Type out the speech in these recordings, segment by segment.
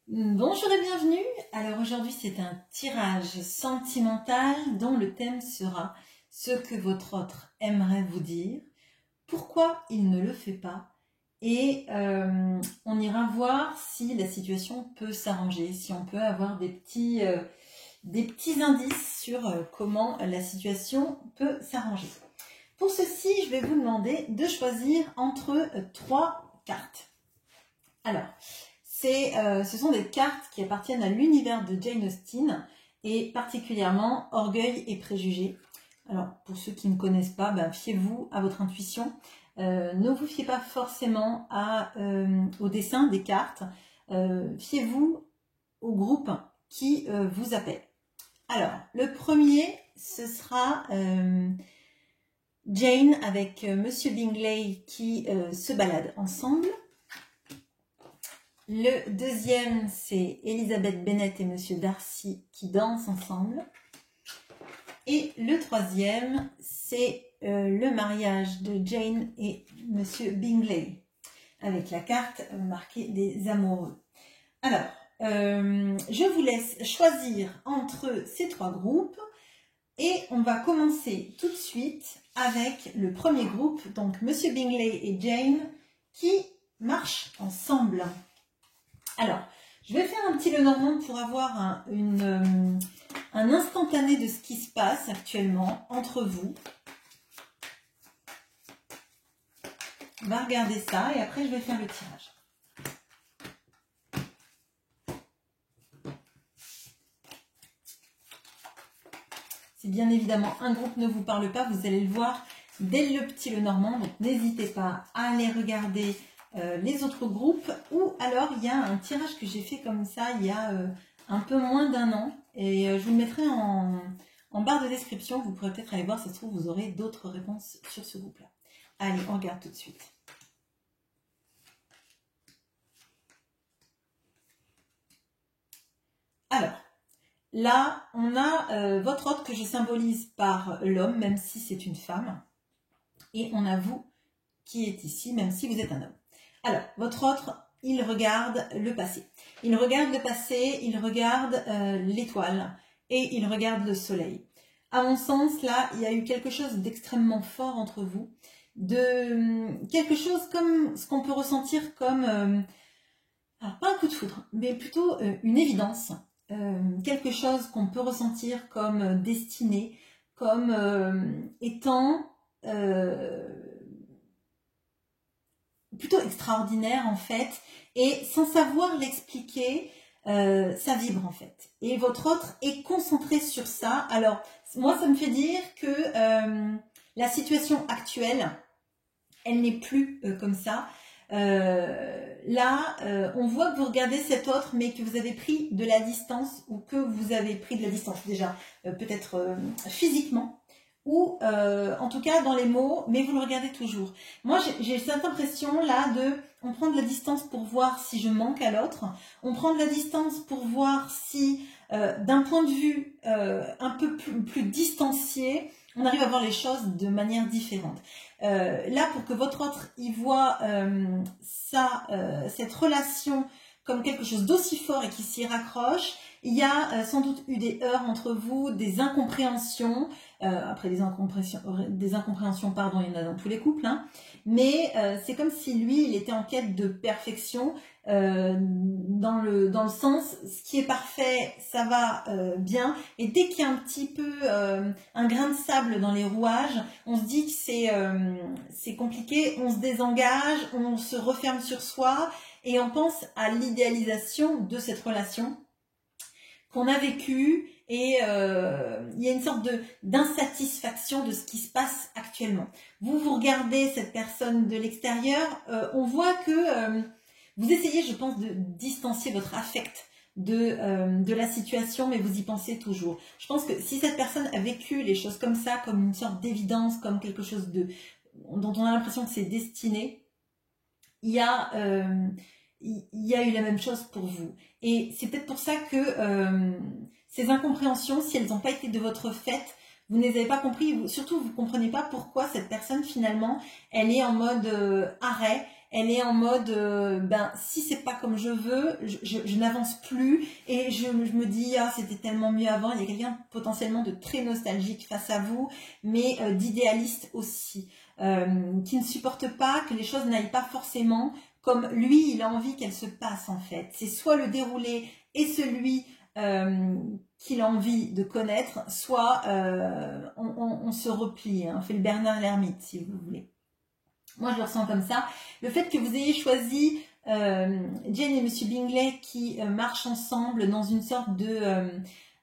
Bonjour et bienvenue. Alors aujourd'hui c'est un tirage sentimental dont le thème sera ce que votre autre aimerait vous dire, pourquoi il ne le fait pas et on ira voir si la situation peut s'arranger, si on peut avoir des petits indices sur comment la situation peut s'arranger. Pour ceci, je vais vous demander de choisir entre trois cartes. Alors, ce sont des cartes qui appartiennent à l'univers de Jane Austen et particulièrement Orgueil et Préjugés. Alors, pour ceux qui ne connaissent pas, fiez-vous à votre intuition. Ne vous fiez pas forcément au dessin des cartes. Fiez-vous au groupe qui vous appelle. Alors, le premier, ce sera Jane avec Monsieur Bingley qui se baladent ensemble. Le deuxième, c'est Elizabeth Bennet et Monsieur Darcy qui dansent ensemble. Et le troisième, c'est le mariage de Jane et Monsieur Bingley, avec la carte marquée des amoureux. Alors, je vous laisse choisir entre ces trois groupes et on va commencer tout de suite avec le premier groupe, donc Monsieur Bingley et Jane, qui marchent ensemble. Alors, je vais faire un petit Lenormand pour avoir un instantané de ce qui se passe actuellement entre vous. On va regarder ça et après je vais faire le tirage. Si bien évidemment un groupe ne vous parle pas, vous allez le voir dès le petit Lenormand. Donc n'hésitez pas à aller regarder les autres groupes, ou alors il y a un tirage que j'ai fait comme ça il y a un peu moins d'un an et je vous le mettrai en barre de description. Vous pourrez peut-être aller voir, ça se trouve vous aurez d'autres réponses sur ce groupe là. Allez, on regarde tout de suite. Alors là on a votre autre que je symbolise par l'homme, même si c'est une femme, et on a vous qui est ici, même si vous êtes un homme. Alors, votre autre, il regarde le passé. Il regarde le passé, il regarde l'étoile et il regarde le soleil. À mon sens, là, il y a eu quelque chose d'extrêmement fort entre vous. Quelque chose comme ce qu'on peut ressentir comme, alors pas un coup de foudre, mais plutôt une évidence. Quelque chose qu'on peut ressentir comme destiné, comme étant... plutôt extraordinaire en fait, et sans savoir l'expliquer, ça vibre en fait. Et votre autre est concentré sur ça. Alors, moi ça me fait dire que la situation actuelle, elle n'est plus comme ça. Là, on voit que vous regardez cet autre, mais que vous avez pris de la distance, ou que vous avez pris de la distance déjà, peut-être physiquement, ou en tout cas dans les mots, mais vous le regardez toujours. Moi, j'ai cette impression-là on prend de la distance pour voir si je manque à l'autre, on prend de la distance pour voir si, d'un point de vue un peu plus distancié, on arrive à voir les choses de manière différente. Là, pour que votre autre y voit cette relation comme quelque chose d'aussi fort et qui s'y raccroche, il y a sans doute eu des heurts entre vous, des incompréhensions. Après des incompréhensions, pardon, il y en a dans tous les couples, hein. Mais c'est comme si lui, il était en quête de perfection, dans le sens, ce qui est parfait, ça va bien, et dès qu'il y a un petit peu un grain de sable dans les rouages, on se dit que c'est compliqué, on se désengage, on se referme sur soi, et on pense à l'idéalisation de cette relation qu'on a vécue, et il y a une sorte d'insatisfaction de ce qui se passe actuellement. Vous regardez cette personne de l'extérieur, on voit que vous essayez, je pense, de distancier votre affect de la situation, mais vous y pensez toujours. Je pense que si cette personne a vécu les choses comme ça, comme une sorte d'évidence, comme quelque chose dont on a l'impression que c'est destiné, il y a eu la même chose pour vous. Et c'est peut-être pour ça que ces incompréhensions, si elles n'ont pas été de votre fait, vous ne les avez pas compris, surtout vous ne comprenez pas pourquoi cette personne finalement, elle est en mode arrêt, elle est en mode, ben si c'est pas comme je veux, je n'avance plus et je me dis, ah c'était tellement mieux avant. Il y a quelqu'un potentiellement de très nostalgique face à vous, mais d'idéaliste aussi, qui ne supporte pas que les choses n'aillent pas forcément comme lui, il a envie qu'elles se passent en fait. C'est soit le déroulé et celui qu'il a envie de connaître, soit on se replie, hein, on fait le Bernard l'ermite si vous voulez. Moi je le ressens comme ça. Le fait que vous ayez choisi Jane et Monsieur Bingley qui marchent ensemble dans une sorte de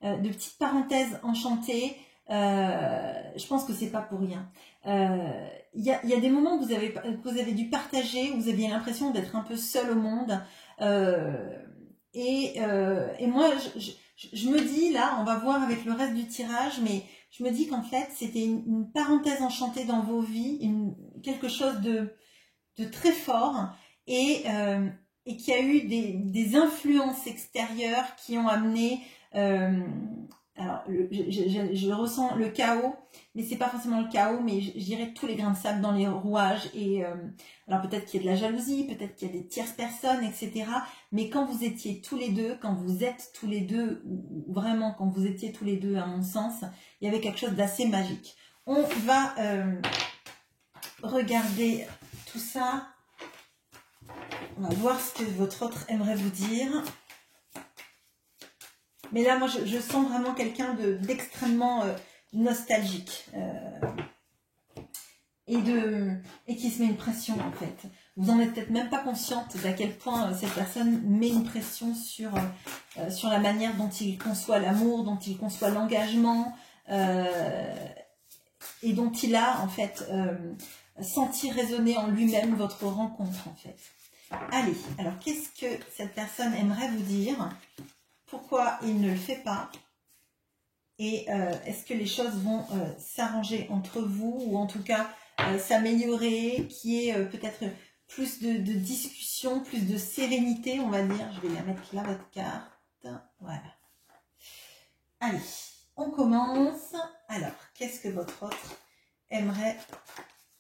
petite parenthèse enchantée, je pense que c'est pas pour rien. Il y a des moments que vous avez dû partager, où vous aviez l'impression d'être un peu seul au monde. Et moi, je me dis, là, on va voir avec le reste du tirage, mais je me dis qu'en fait, c'était une parenthèse enchantée dans vos vies, quelque chose de très fort, et qui a eu des influences extérieures qui ont amené... alors, je ressens le chaos, mais c'est pas forcément le chaos, mais je dirais tous les grains de sable dans les rouages. Et alors peut-être qu'il y a de la jalousie, peut-être qu'il y a des tierces personnes, etc. Mais quand vous étiez tous les deux, quand vous êtes tous les deux, ou vraiment quand vous étiez tous les deux, à mon sens, il y avait quelque chose d'assez magique. On va regarder tout ça. On va voir ce que votre autre aimerait vous dire. Mais là, moi, je sens vraiment quelqu'un d'extrêmement nostalgique et qui se met une pression, en fait. Vous en êtes peut-être même pas consciente d'à quel point cette personne met une pression sur la manière dont il conçoit l'amour, dont il conçoit l'engagement et dont il a, en fait, senti résonner en lui-même votre rencontre, en fait. Allez, alors, qu'est-ce que cette personne aimerait vous dire ? Pourquoi il ne le fait pas? Et est-ce que les choses vont s'arranger entre vous, ou en tout cas s'améliorer, qu'il y ait peut-être plus de discussion, plus de sérénité, on va dire. Je vais la mettre là, votre carte. Voilà. Allez, on commence. Alors, qu'est-ce que votre autre aimerait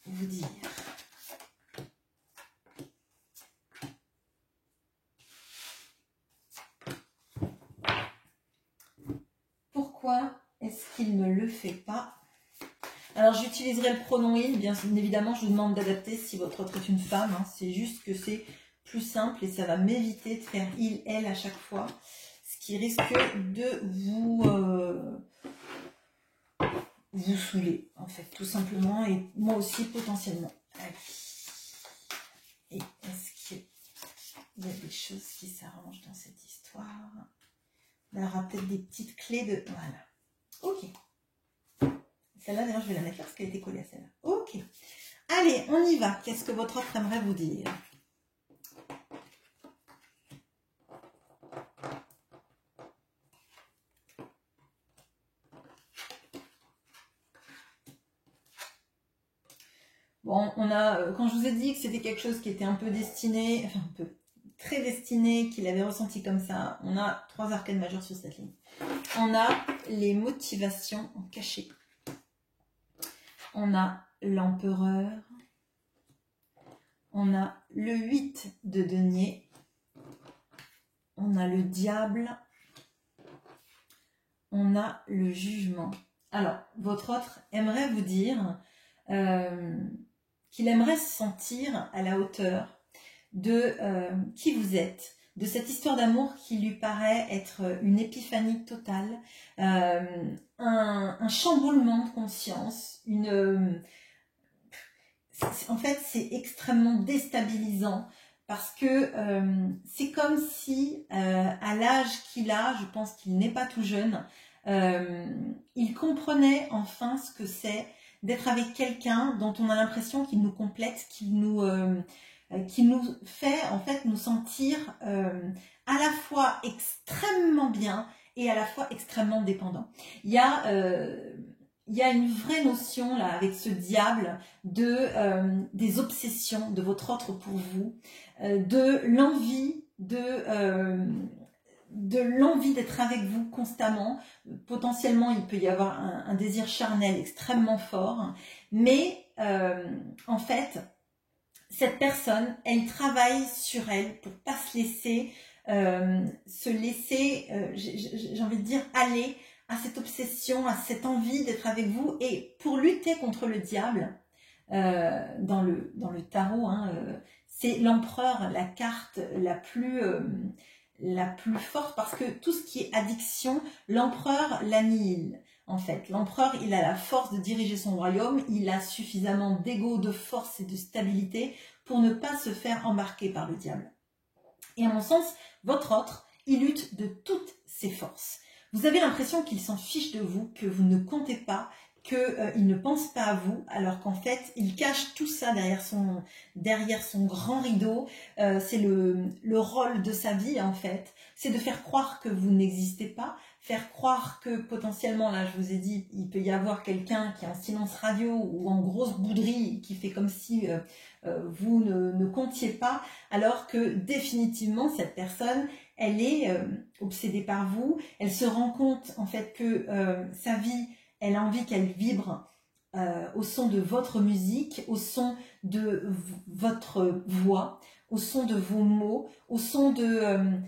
vous dire? Pourquoi est-ce qu'il ne le fait pas? Alors, j'utiliserai le pronom il, bien évidemment, je vous demande d'adapter si votre autre est une femme. Hein. C'est juste que c'est plus simple et ça va m'éviter de faire il, elle à chaque fois. Ce qui risque de vous saouler, en fait, tout simplement. Et moi aussi, potentiellement. Allez. Et est-ce qu'il y a des choses qui s'arrangent dans cette histoire? Il y aura peut-être des petites clés de... Voilà. Ok. Celle-là, d'ailleurs, je vais la mettre là parce qu'elle était collée à celle-là. Ok. Allez, on y va. Qu'est-ce que votre autre aimerait vous dire? Bon, on a... Quand je vous ai dit que c'était quelque chose qui était un peu destiné... Enfin, un peu... très destiné, qu'il avait ressenti comme ça, on a 3 arcanes majeures sur cette ligne. On a les motivations cachées. On a l'empereur. On a le 8 de denier. On a le diable. On a le jugement. Alors, votre autre aimerait vous dire qu'il aimerait se sentir à la hauteur de qui vous êtes, de cette histoire d'amour qui lui paraît être une épiphanie totale, un chamboulement de conscience, en fait c'est extrêmement déstabilisant parce que c'est comme si à l'âge qu'il a, je pense qu'il n'est pas tout jeune, il comprenait enfin ce que c'est d'être avec quelqu'un dont on a l'impression qu'il nous complète, qu'il nous fait en fait nous sentir à la fois extrêmement bien et à la fois extrêmement dépendant. Il y a une vraie notion là avec ce diable des obsessions de votre autre pour vous, de l'envie d'être avec vous constamment. Potentiellement il peut y avoir un désir charnel extrêmement fort, mais en fait cette personne, elle travaille sur elle pour pas se laisser, j'ai envie de dire, aller à cette obsession, à cette envie d'être avec vous. Et pour lutter contre le diable, dans le tarot, hein, c'est l'empereur, la carte la plus forte, parce que tout ce qui est addiction, l'empereur l'annihile. En fait, l'empereur, il a la force de diriger son royaume, il a suffisamment d'ego, de force et de stabilité pour ne pas se faire embarquer par le diable. Et à mon sens, votre autre, il lutte de toutes ses forces. Vous avez l'impression qu'il s'en fiche de vous, que vous ne comptez pas, qu'il ne pense pas à vous, alors qu'en fait, il cache tout ça derrière son grand rideau. C'est le rôle de sa vie, en fait. C'est de faire croire que vous n'existez pas, faire croire que potentiellement, là, je vous ai dit, il peut y avoir quelqu'un qui est en silence radio ou en grosse bouderie, qui fait comme si vous ne comptiez pas, alors que définitivement, cette personne, elle est obsédée par vous. Elle se rend compte, en fait, que sa vie, elle a envie qu'elle vibre au son de votre musique, au son de votre voix, au son de vos mots, au son de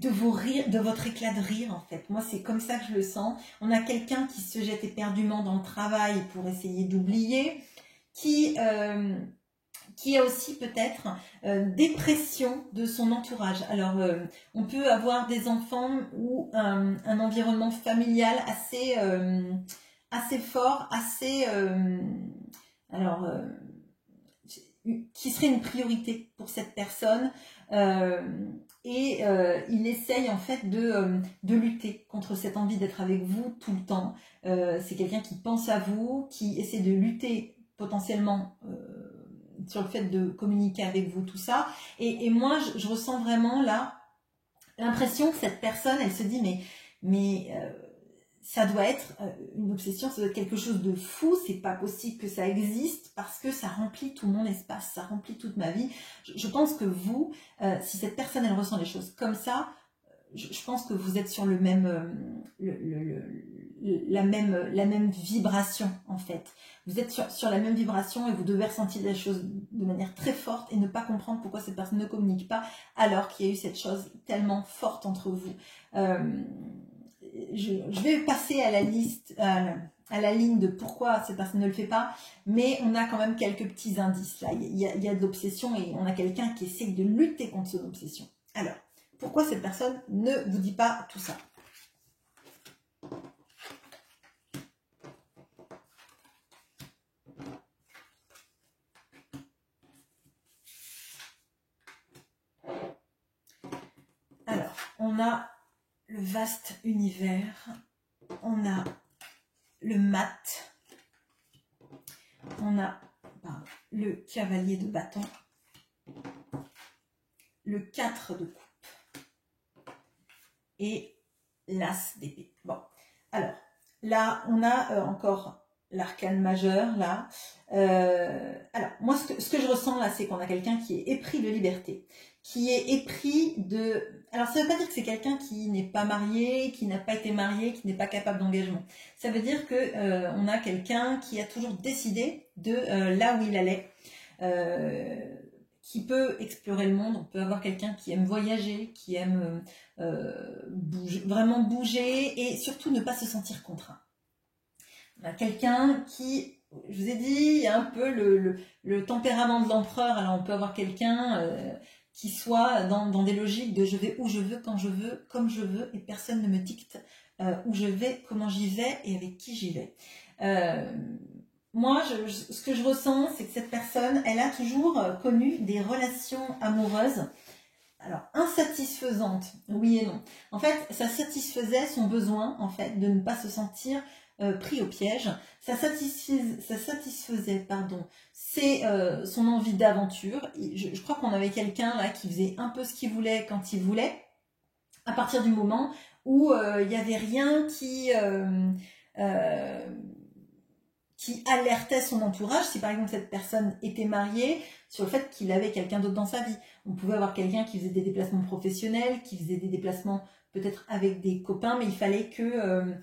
vos rires, de votre éclat de rire, en fait. Moi, c'est comme ça que je le sens. On a quelqu'un qui se jette éperdument dans le travail pour essayer d'oublier, qui a aussi peut-être des pressions de son entourage. Alors, on peut avoir des enfants ou un environnement familial assez fort, qui serait une priorité pour cette personne. Il essaye en fait de lutter contre cette envie d'être avec vous tout le temps. C'est quelqu'un qui pense à vous, qui essaie de lutter potentiellement sur le fait de communiquer avec vous, tout ça. Et moi, je ressens vraiment là l'impression que cette personne, elle se dit, mais ça doit être une obsession, ça doit être quelque chose de fou, c'est pas possible que ça existe, parce que ça remplit tout mon espace, ça remplit toute ma vie. Je pense que vous, si cette personne, elle ressent les choses comme ça, je pense que vous êtes sur le même, la même vibration, en fait. Vous êtes sur la même vibration et vous devez ressentir les choses de manière très forte et ne pas comprendre pourquoi cette personne ne communique pas alors qu'il y a eu cette chose tellement forte entre vous. Je vais passer à la liste, à la ligne de pourquoi cette personne ne le fait pas, mais on a quand même quelques petits indices là. Il y a de l'obsession et on a quelqu'un qui essaie de lutter contre son obsession. Alors, pourquoi cette personne ne vous dit pas tout ça ? Alors, on a le vaste univers, on a le mat, on a le cavalier de bâton, le 4 de coupe et l'as d'épée. Bon, alors là, on a encore l'arcane majeur, là. Alors, moi, ce que je ressens là, c'est qu'on a quelqu'un qui est épris de liberté, qui est épris de... Alors, ça ne veut pas dire que c'est quelqu'un qui n'est pas marié, qui n'a pas été marié, qui n'est pas capable d'engagement. Ça veut dire que on a quelqu'un qui a toujours décidé de là où il allait, qui peut explorer le monde. On peut avoir quelqu'un qui aime voyager, qui aime bouger, vraiment bouger et surtout ne pas se sentir contraint. On a quelqu'un qui, je vous ai dit, il y a un peu le tempérament de l'empereur. Alors on peut avoir quelqu'un qui soit dans des logiques de je vais où je veux, quand je veux, comme je veux, et personne ne me dicte où je vais, comment j'y vais et avec qui j'y vais. Moi, ce que je ressens, c'est que cette personne, elle a toujours connu des relations amoureuses, alors insatisfaisantes, oui et non. En fait, ça satisfaisait son besoin, en fait, de ne pas se sentir pris au piège. Ça satisfaisait, c'est son envie d'aventure. Je crois qu'on avait quelqu'un là qui faisait un peu ce qu'il voulait quand il voulait, à partir du moment où il n'y avait rien qui alertait son entourage. Si par exemple cette personne était mariée, sur le fait qu'il avait quelqu'un d'autre dans sa vie. On pouvait avoir quelqu'un qui faisait des déplacements professionnels, qui faisait des déplacements peut-être avec des copains, mais il fallait qu'il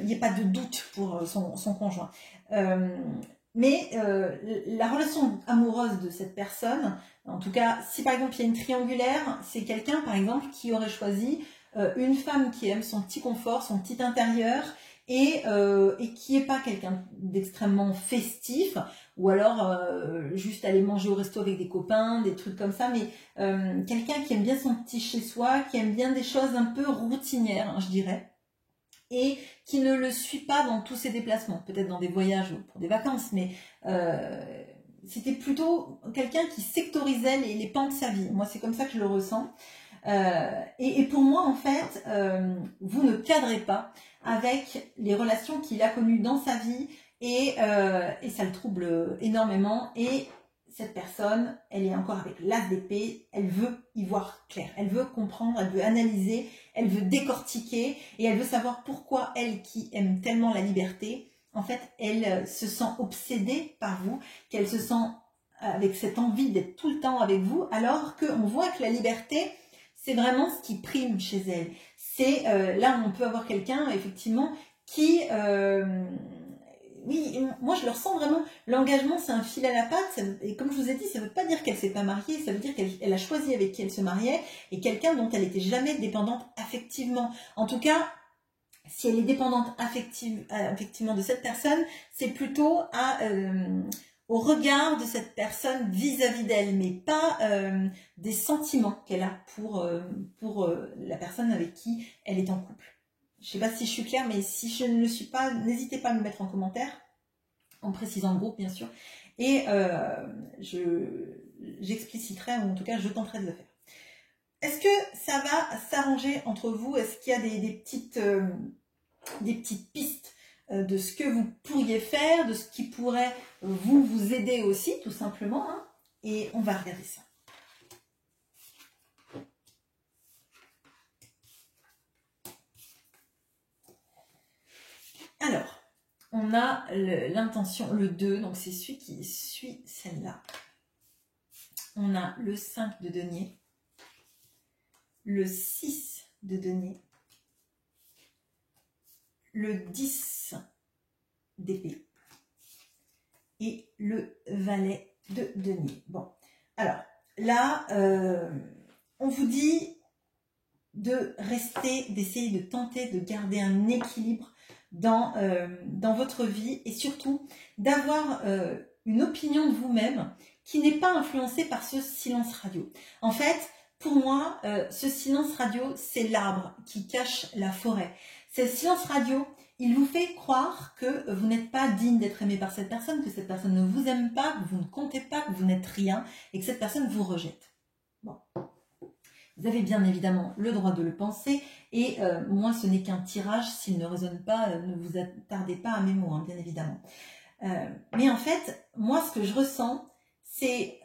n'y ait pas de doute pour son conjoint. Mais la relation amoureuse de cette personne, en tout cas, si par exemple il y a une triangulaire, c'est quelqu'un par exemple qui aurait choisi une femme qui aime son petit confort, son petit intérieur, et qui n'est pas quelqu'un d'extrêmement festif, ou alors juste aller manger au resto avec des copains, des trucs comme ça, mais quelqu'un qui aime bien son petit chez-soi, qui aime bien des choses un peu routinières, hein, je dirais, et qui ne le suit pas dans tous ses déplacements, peut-être dans des voyages ou pour des vacances, mais c'était plutôt quelqu'un qui sectorisait les pans de sa vie. Moi, c'est comme ça que je le ressens. Et pour moi, en fait, vous ne cadrez pas avec les relations qu'il a connues dans sa vie et ça le trouble énormément. Et cette personne, elle est encore avec l'as d'épée, elle veut y voir clair, elle veut comprendre, elle veut analyser, elle veut décortiquer et elle veut savoir pourquoi elle qui aime tellement la liberté, en fait, elle se sent obsédée par vous, qu'elle se sent avec cette envie d'être tout le temps avec vous, alors qu'on voit que la liberté, c'est vraiment ce qui prime chez elle. C'est là où on peut avoir quelqu'un, effectivement, qui... oui, moi je le ressens vraiment, l'engagement c'est un fil à la patte, et comme je vous ai dit, ça ne veut pas dire qu'elle ne s'est pas mariée, ça veut dire qu'elle a choisi avec qui elle se mariait, et quelqu'un dont elle n'était jamais dépendante affectivement. En tout cas, si elle est dépendante affectivement de cette personne, c'est plutôt au regard de cette personne vis-à-vis d'elle, mais pas des sentiments qu'elle a pour la personne avec qui elle est en couple. Je ne sais pas si je suis claire, mais si je ne le suis pas, n'hésitez pas à me mettre en commentaire, en précisant le groupe bien sûr, et j'expliciterai, ou en tout cas je tenterai de le faire. Est-ce que ça va s'arranger entre vous? Est-ce qu'il y a des petites pistes de ce que vous pourriez faire, de ce qui pourrait vous aider aussi, tout simplement, hein? Et on va regarder ça. Alors, on a l'intention, le 2, donc c'est celui qui suit celle-là. On a le 5 de denier, le 6 de denier, le 10 d'épée et le valet de denier. Bon, alors là, on vous dit de rester, d'essayer de tenter de garder un équilibre dans votre vie et surtout d'avoir une opinion de vous-même qui n'est pas influencée par ce silence radio. En fait, pour moi, ce silence radio, c'est l'arbre qui cache la forêt. Ce silence radio, il vous fait croire que vous n'êtes pas digne d'être aimé par cette personne, que cette personne ne vous aime pas, que vous ne comptez pas, que vous n'êtes rien et que cette personne vous rejette. Bon. Vous avez bien évidemment le droit de le penser et moi ce n'est qu'un tirage, s'il ne résonne pas, ne vous attardez pas à mes mots, hein, bien évidemment. Mais en fait, moi ce que je ressens, c'est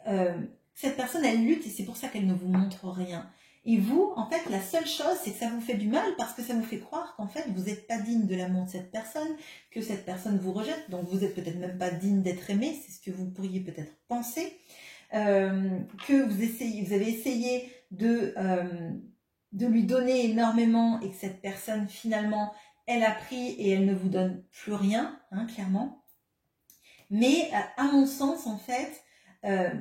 cette personne elle lutte et c'est pour ça qu'elle ne vous montre rien. Et vous, en fait, la seule chose, c'est que ça vous fait du mal parce que ça vous fait croire qu'en fait, vous n'êtes pas digne de l'amour de cette personne, que cette personne vous rejette, donc vous n'êtes peut-être même pas digne d'être aimé, c'est ce que vous pourriez peut-être penser, que vous avez essayé de lui donner énormément et que cette personne, finalement, elle a pris et elle ne vous donne plus rien, hein, clairement. Mais à mon sens, en fait,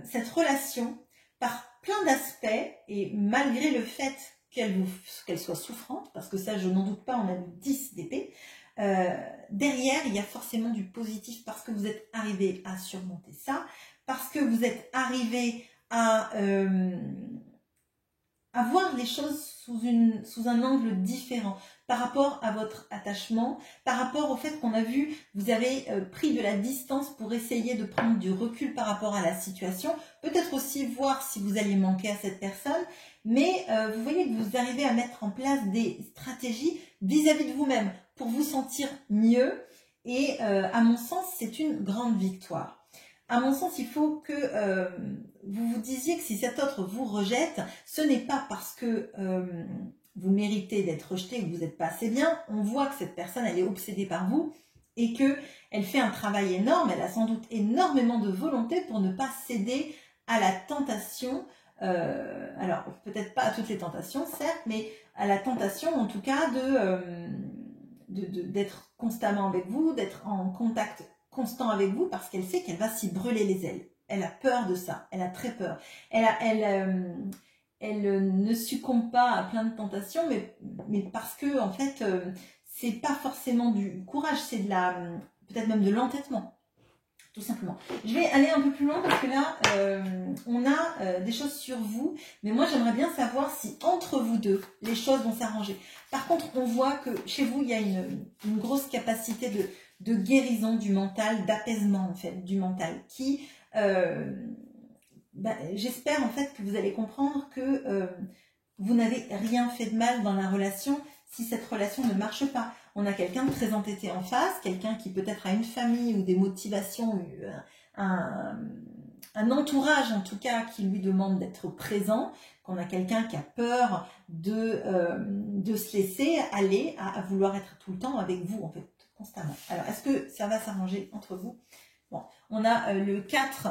cette relation, par plein d'aspects, et malgré le fait qu'elle soit souffrante, parce que ça, je n'en doute pas, on a eu 10 d'épée, derrière, il y a forcément du positif parce que vous êtes arrivé à surmonter ça, parce que vous êtes arrivé à voir les choses sous un angle différent par rapport à votre attachement, par rapport au fait qu'on a vu, vous avez pris de la distance pour essayer de prendre du recul par rapport à la situation, peut-être aussi voir si vous alliez manquer à cette personne, mais vous voyez que vous arrivez à mettre en place des stratégies vis-à-vis de vous-même pour vous sentir mieux et à mon sens, c'est une grande victoire. À mon sens, il faut que vous vous disiez que si cet autre vous rejette, ce n'est pas parce que vous méritez d'être rejeté ou que vous n'êtes pas assez bien. On voit que cette personne, elle est obsédée par vous et qu'elle fait un travail énorme. Elle a sans doute énormément de volonté pour ne pas céder à la tentation. Alors, peut-être pas à toutes les tentations, certes, mais à la tentation, en tout cas, d'être constamment avec vous, d'être en contact constant avec vous parce qu'elle sait qu'elle va s'y brûler les ailes. Elle a peur de ça, elle a très peur. Elle ne succombe pas à plein de tentations, mais parce que en fait, c'est pas forcément du courage, c'est de la, peut-être même de l'entêtement, tout simplement. Je vais aller un peu plus loin parce que là, on a des choses sur vous, mais moi j'aimerais bien savoir si entre vous deux, les choses vont s'arranger. Par contre, on voit que chez vous, il y a une grosse capacité de guérison du mental, d'apaisement en fait, du mental, qui... j'espère en fait que vous allez comprendre que vous n'avez rien fait de mal dans la relation si cette relation ne marche pas. On a quelqu'un de très entêté en face, quelqu'un qui peut-être a une famille ou des motivations, un entourage en tout cas qui lui demande d'être présent, qu'on a quelqu'un qui a peur de se laisser aller à vouloir être tout le temps avec vous en fait, constamment. Alors est-ce que ça va s'arranger entre vous? Bon, on a le 4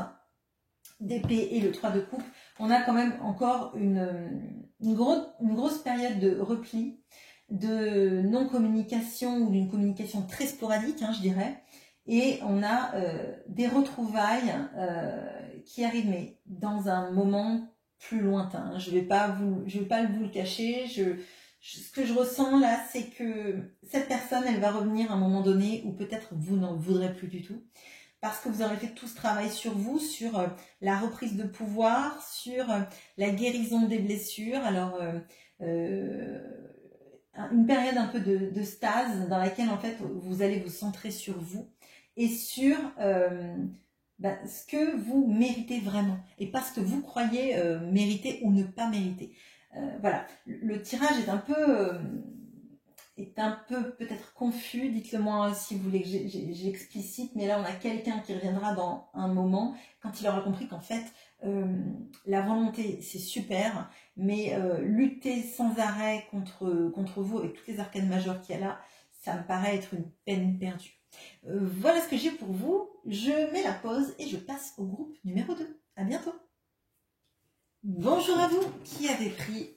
d'épée et le 3 de coupe. On a quand même encore une grosse période de repli, de non-communication ou d'une communication très sporadique, hein, je dirais. Et on a des retrouvailles qui arrivent, mais dans un moment plus lointain. Je vais pas vous le cacher. Ce que je ressens là, c'est que cette personne, elle va revenir à un moment donné où peut-être vous n'en voudrez plus du tout. Parce que vous aurez fait tout ce travail sur vous, sur la reprise de pouvoir, sur la guérison des blessures. Alors, une période un peu de stase dans laquelle, en fait, vous allez vous centrer sur vous et sur ce que vous méritez vraiment et pas ce que vous croyez mériter ou ne pas mériter. Voilà, le tirage est un peu peut-être confus, dites-le moi si vous voulez que j'explicite, mais là on a quelqu'un qui reviendra dans un moment quand il aura compris qu'en fait la volonté c'est super, mais lutter sans arrêt contre vous avec toutes les arcanes majeures qu'il y a là, ça me paraît être une peine perdue. Voilà ce que j'ai pour vous, je mets la pause et je passe au groupe numéro 2. À bientôt. Bonjour à vous qui avez pris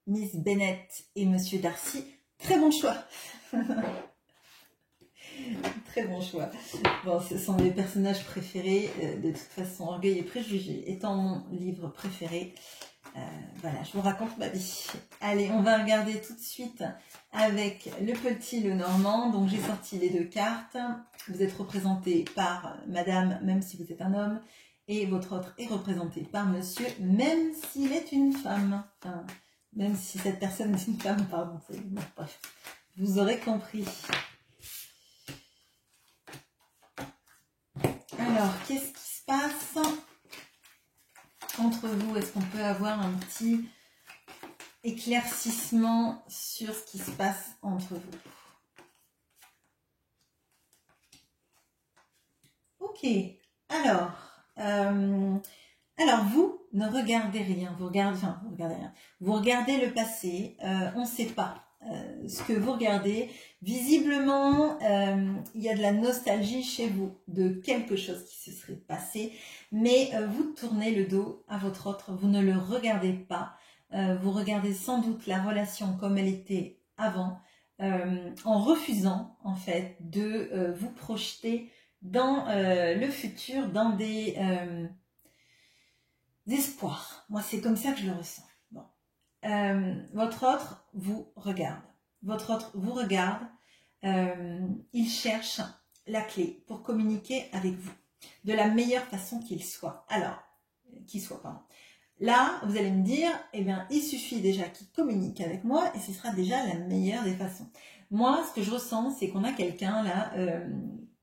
Miss Bennett et Monsieur Darcy. Très bon choix. Très bon choix. Bon, ce sont mes personnages préférés. De toute façon, Orgueil et Préjugés étant mon livre préféré. Voilà, je vous raconte ma vie. Allez, on va regarder tout de suite avec le petit Lenormand. Donc, j'ai sorti les 2 cartes. Vous êtes représenté par Madame, même si vous êtes un homme. Et votre autre est représenté par Monsieur, même s'il est une femme. Enfin, même si cette personne est une femme, pardon. Bon, bref, vous aurez compris. Alors, qu'est-ce qui se passe entre vous? Est-ce qu'on peut avoir un petit éclaircissement sur ce qui se passe entre vous? Ok, alors vous ne regardez rien, vous regardez le passé, on ne sait pas ce que vous regardez. Visiblement, il y a de la nostalgie chez vous de quelque chose qui se serait passé, mais vous tournez le dos à votre autre, vous ne le regardez pas, vous regardez sans doute la relation comme elle était avant, en refusant en fait de vous projeter dans le futur, dans des espoirs. Moi, c'est comme ça que je le ressens. Bon. Votre autre vous regarde. Votre autre vous regarde. Il cherche la clé pour communiquer avec vous de la meilleure façon qu'il soit. Alors, pardon. Là, vous allez me dire, eh bien, il suffit déjà qu'il communique avec moi et ce sera déjà la meilleure des façons. Moi, ce que je ressens, c'est qu'on a quelqu'un là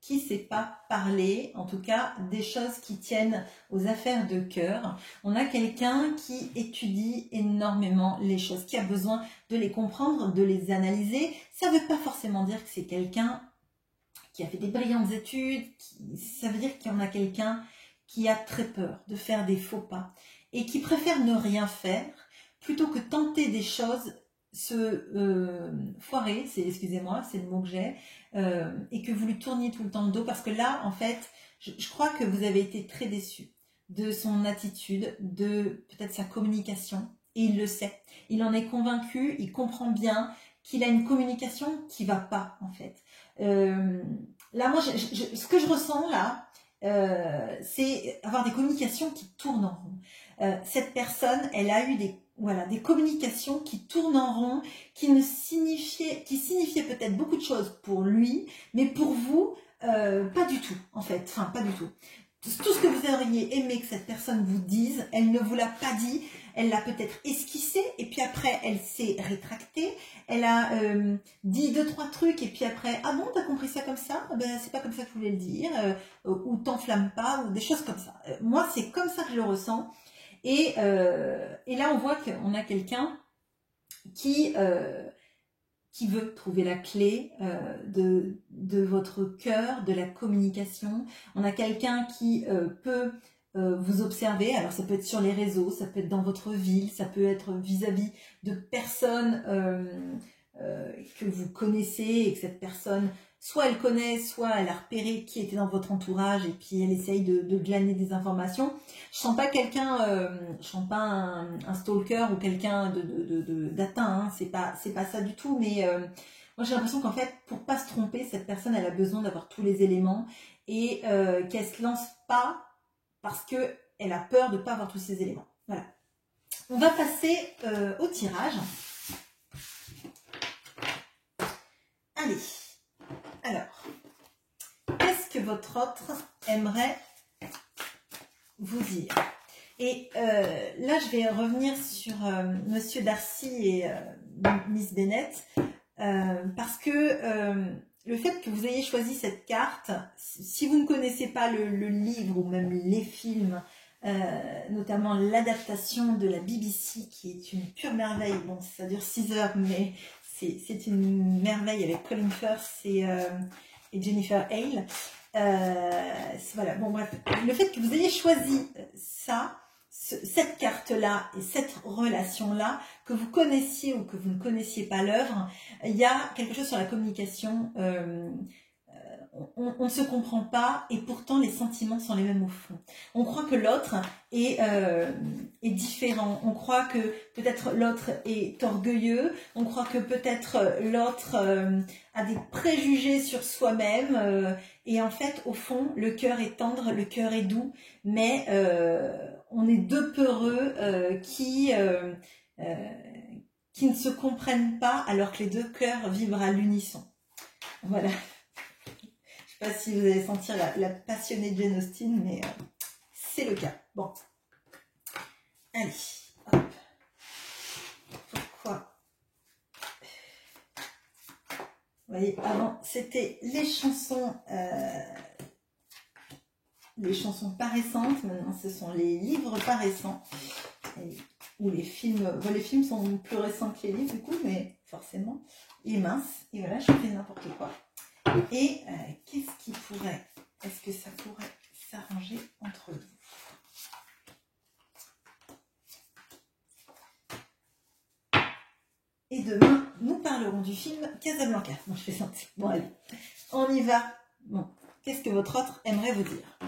qui ne sait pas parler, en tout cas des choses qui tiennent aux affaires de cœur. On a quelqu'un qui étudie énormément les choses, qui a besoin de les comprendre, de les analyser. Ça ne veut pas forcément dire que c'est quelqu'un qui a fait des brillantes études, ça veut dire qu'il y en a quelqu'un qui a très peur de faire des faux pas et qui préfère ne rien faire plutôt que tenter des choses, foirer, excusez-moi, c'est le mot que j'ai, et que vous lui tourniez tout le temps le dos, parce que là, en fait, je crois que vous avez été très déçu de son attitude, de peut-être sa communication, et il le sait. Il en est convaincu, il comprend bien qu'il a une communication qui va pas, en fait. là, moi, ce que je ressens là, c'est avoir des communications qui tournent en rond. Cette personne, elle a eu des communications qui tournent en rond, qui signifiaient peut-être beaucoup de choses pour lui, mais pour vous, pas du tout, en fait. Enfin, pas du tout. Tout ce que vous auriez aimé que cette personne vous dise, elle ne vous l'a pas dit, elle l'a peut-être esquissé, et puis après, elle s'est rétractée, elle a dit 2-3 trucs, et puis après, ah bon, t'as compris ça comme ça? Ben, c'est pas comme ça que je voulais le dire, ou t'enflamme pas, ou des choses comme ça. Moi, c'est comme ça que je le ressens, et là, on voit qu'on a quelqu'un qui veut trouver la clé de votre cœur, de la communication. On a quelqu'un qui peut vous observer. Alors ça peut être sur les réseaux, ça peut être dans votre ville, ça peut être vis-à-vis de personnes que vous connaissez et que cette personne, soit elle connaît, soit elle a repéré qui était dans votre entourage et puis elle essaye de glaner des informations. Je sens pas quelqu'un, je sens pas un stalker ou quelqu'un d'atteint, hein. C'est pas ça du tout, mais moi j'ai l'impression qu'en fait, pour pas se tromper, cette personne elle a besoin d'avoir tous les éléments et qu'elle se lance pas parce que elle a peur de pas avoir tous ces éléments. Voilà. On va passer au tirage. Allez, alors, qu'est-ce que votre autre aimerait vous dire? Et là, je vais revenir sur Monsieur Darcy et Miss Bennett, parce que le fait que vous ayez choisi cette carte, si vous ne connaissez pas le livre ou même les films, notamment l'adaptation de la BBC, qui est une pure merveille, bon, ça dure 6 heures, mais c'est une merveille avec Colin Firth et Jennifer Hale. Voilà, bon bref, le fait que vous ayez choisi cette carte-là et cette relation-là, que vous connaissiez ou que vous ne connaissiez pas l'œuvre, il y a quelque chose sur la communication. On ne se comprend pas et pourtant les sentiments sont les mêmes au fond. On croit que l'autre est différent. On croit que peut-être l'autre est orgueilleux. On croit que peut-être l'autre a des préjugés sur soi-même. Et en fait, au fond, le cœur est tendre, le cœur est doux, mais on est deux peureux qui ne se comprennent pas alors que les deux cœurs vibrent à l'unisson. Voilà. Je ne sais pas si vous allez sentir la passionnée de Jane Austen, mais c'est le cas. Bon. Allez, hop. Pourquoi? Vous voyez, avant, c'était les chansons paressantes. Maintenant, ce sont les livres paressants. Ou les films. Bon, les films sont plus récents que les livres, du coup, mais forcément. Et mince. Et voilà, je fais n'importe quoi. Et qu'est-ce qui pourrait, est-ce que ça pourrait s'arranger entre vous? Et demain, nous parlerons du film Casablanca. Bon, je fais sentir. Bon, allez, on y va. Bon, qu'est-ce que votre autre aimerait vous dire?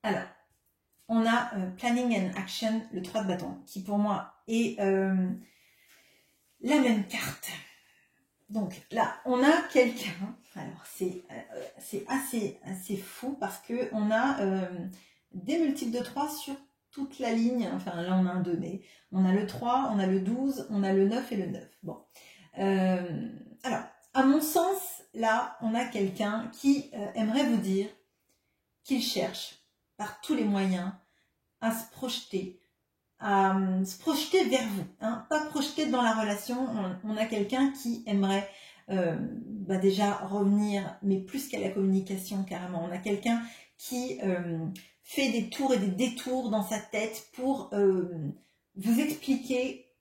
Alors, on a Planning and Action, le 3 de bâton, qui pour moi est la même carte. Donc là, on a quelqu'un, alors c'est assez fou parce que on a des multiples de 3 sur toute la ligne. Enfin là, on a un 2, mais on a le 3, on a le 12, on a le 9 et le 9. Bon. Alors, à mon sens, là, on a quelqu'un qui aimerait vous dire qu'il cherche par tous les moyens à se projeter vers vous, hein, pas projeter dans la relation. On a quelqu'un qui aimerait déjà revenir, mais plus qu'à la communication carrément. On a quelqu'un qui fait des tours et des détours dans sa tête pour vous expliquer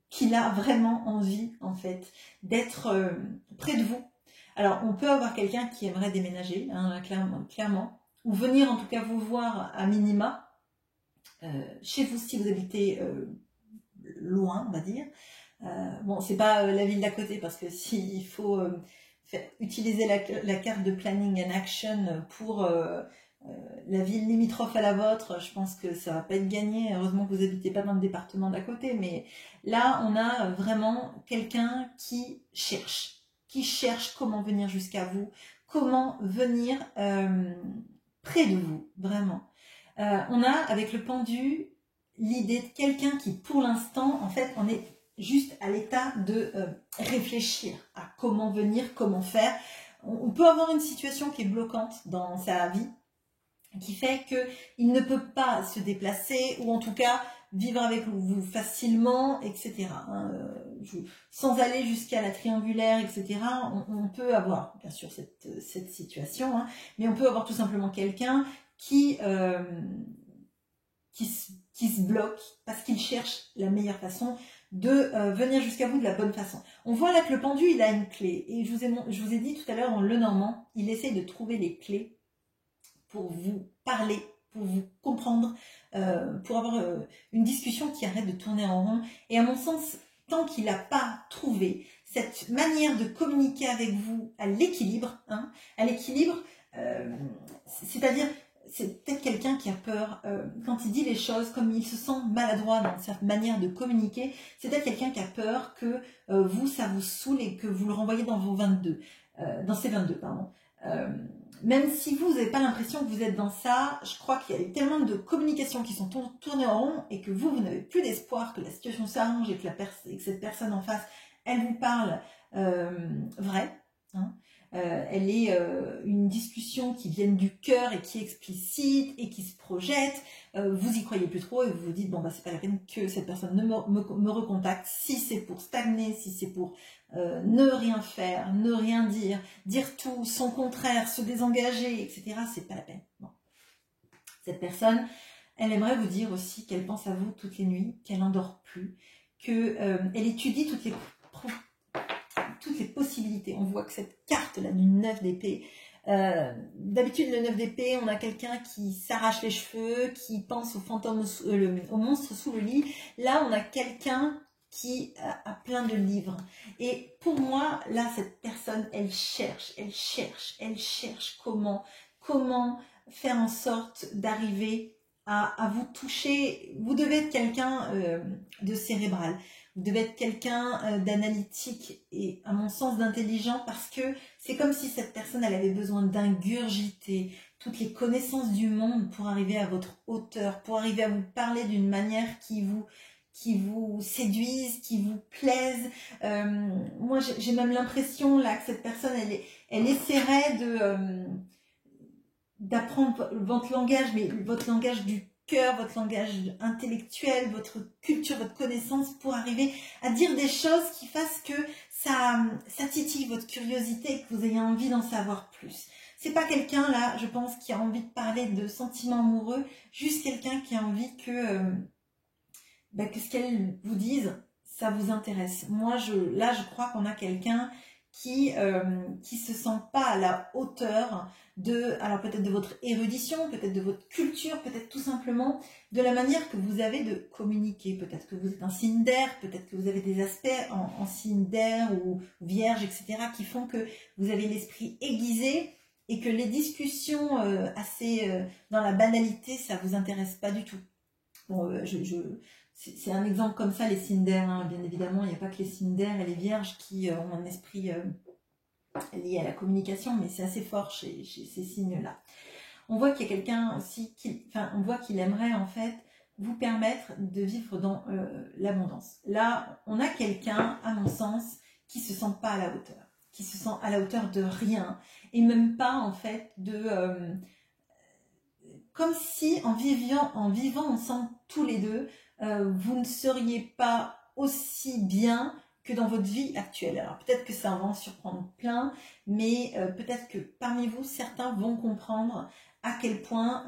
qu'il a vraiment envie en fait d'être près de vous. Alors on peut avoir quelqu'un qui aimerait déménager, hein, clairement, ou venir en tout cas vous voir à minima. Chez vous si vous habitez loin, on va dire. Bon, c'est pas la ville d'à côté parce que s'il faut utiliser la carte de planning and action pour la ville limitrophe à la vôtre. Je pense que ça va pas être gagné. Heureusement que vous n'habitez pas dans le département d'à côté, mais là, on a vraiment quelqu'un qui cherche comment venir jusqu'à vous, comment venir près de vous, vraiment. On a, avec le pendu, l'idée de quelqu'un qui, pour l'instant, en fait, on est juste à l'état de réfléchir à comment venir, comment faire. On peut avoir une situation qui est bloquante dans sa vie, qui fait qu'il ne peut pas se déplacer, ou en tout cas vivre avec vous facilement, etc. Sans aller jusqu'à la triangulaire, etc. On peut avoir, bien sûr, cette situation, hein, mais on peut avoir tout simplement quelqu'un qui se bloque parce qu'il cherche la meilleure façon de venir jusqu'à vous de la bonne façon. On voit là que le pendu, il a une clé. Et je vous ai dit tout à l'heure dans le Normand, il essaie de trouver les clés pour vous parler, pour vous comprendre, pour avoir une discussion qui arrête de tourner en rond. Et à mon sens, tant qu'il n'a pas trouvé cette manière de communiquer avec vous à l'équilibre, hein, c'est-à-dire, c'est peut-être quelqu'un qui a peur, quand il dit les choses, comme il se sent maladroit dans cette manière de communiquer, c'est peut-être quelqu'un qui a peur que ça vous saoule et que vous le renvoyez dans vos 22, dans ces 22, pardon. Même si vous n'avez pas l'impression que vous êtes dans ça, je crois qu'il y a eu tellement de communications qui sont tournées en rond et que vous n'avez plus d'espoir que la situation s'arrange et que cette personne en face, elle vous parle vrai, hein. Elle est une discussion qui vient du cœur et qui est explicite et qui se projette. Vous y croyez plus trop et vous vous dites bon bah c'est pas la peine que cette personne me recontacte. Si c'est pour stagner, si c'est pour ne rien faire, ne rien dire, dire tout, son contraire, se désengager, etc. C'est pas la peine. Bon. Cette personne, elle aimerait vous dire aussi qu'elle pense à vous toutes les nuits, qu'elle n'endort plus, qu'elle étudie toutes les possibilités. On voit que cette carte là du 9 d'épée, d'habitude le 9 d'épée, on a quelqu'un qui s'arrache les cheveux, qui pense au fantôme, au monstre sous le lit. Là, on a quelqu'un qui a plein de livres. Et pour moi, là, cette personne, elle cherche comment faire en sorte d'arriver à vous toucher. Vous devez être quelqu'un de cérébral. Vous devez être quelqu'un d'analytique et, à mon sens, d'intelligent, parce que c'est comme si cette personne, elle avait besoin d'ingurgiter toutes les connaissances du monde pour arriver à votre hauteur, pour arriver à vous parler d'une manière qui vous séduise, qui vous plaise. Moi, j'ai même l'impression là que cette personne, elle essaierait d'apprendre votre langage, mais votre langage du cœur, votre langage intellectuel, votre culture, votre connaissance, pour arriver à dire des choses qui fassent que ça titille votre curiosité et que vous ayez envie d'en savoir plus. C'est pas quelqu'un là, je pense, qui a envie de parler de sentiments amoureux, juste quelqu'un qui a envie que ce qu'elle vous dise, ça vous intéresse. Moi, là, je crois qu'on a quelqu'un qui se sent pas à la hauteur alors peut-être de votre érudition, peut-être de votre culture, peut-être tout simplement de la manière que vous avez de communiquer. Peut-être que vous êtes un signe d'air, peut-être que vous avez des aspects en signe d'air ou vierge, etc., qui font que vous avez l'esprit aiguisé et que les discussions dans la banalité, ça vous intéresse pas du tout. Bon, c'est un exemple comme ça, les signes d'air, hein. Bien évidemment, il n'y a pas que les signes d'air et les vierges qui ont un esprit lié à la communication, mais c'est assez fort chez ces signes-là. On voit qu'il y a quelqu'un aussi, on voit qu'il aimerait en fait vous permettre de vivre dans l'abondance. Là, on a quelqu'un, à mon sens, qui se sent pas à la hauteur, qui se sent à la hauteur de rien, et même pas en fait comme si en vivant ensemble tous les deux, vous ne seriez pas aussi bien que dans votre vie actuelle. Alors peut-être que ça va en surprendre plein, mais peut-être que parmi vous, certains vont comprendre à quel point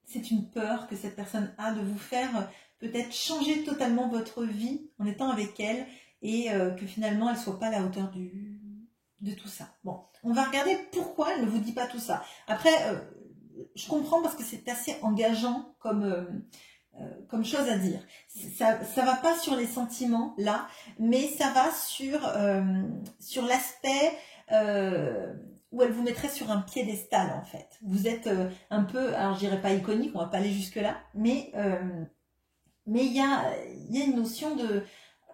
c'est une peur que cette personne a de vous faire peut-être changer totalement votre vie en étant avec elle, et que finalement elle ne soit pas à la hauteur de tout ça. Bon, on va regarder pourquoi elle ne vous dit pas tout ça. Après, je comprends parce que c'est assez engageant comme comme chose à dire. Ça va pas sur les sentiments là, mais ça va sur l'aspect où elle vous mettrait sur un piédestal en fait. Vous êtes un peu, alors je dirais pas iconique, on va pas aller jusque là, mais il y a une notion de,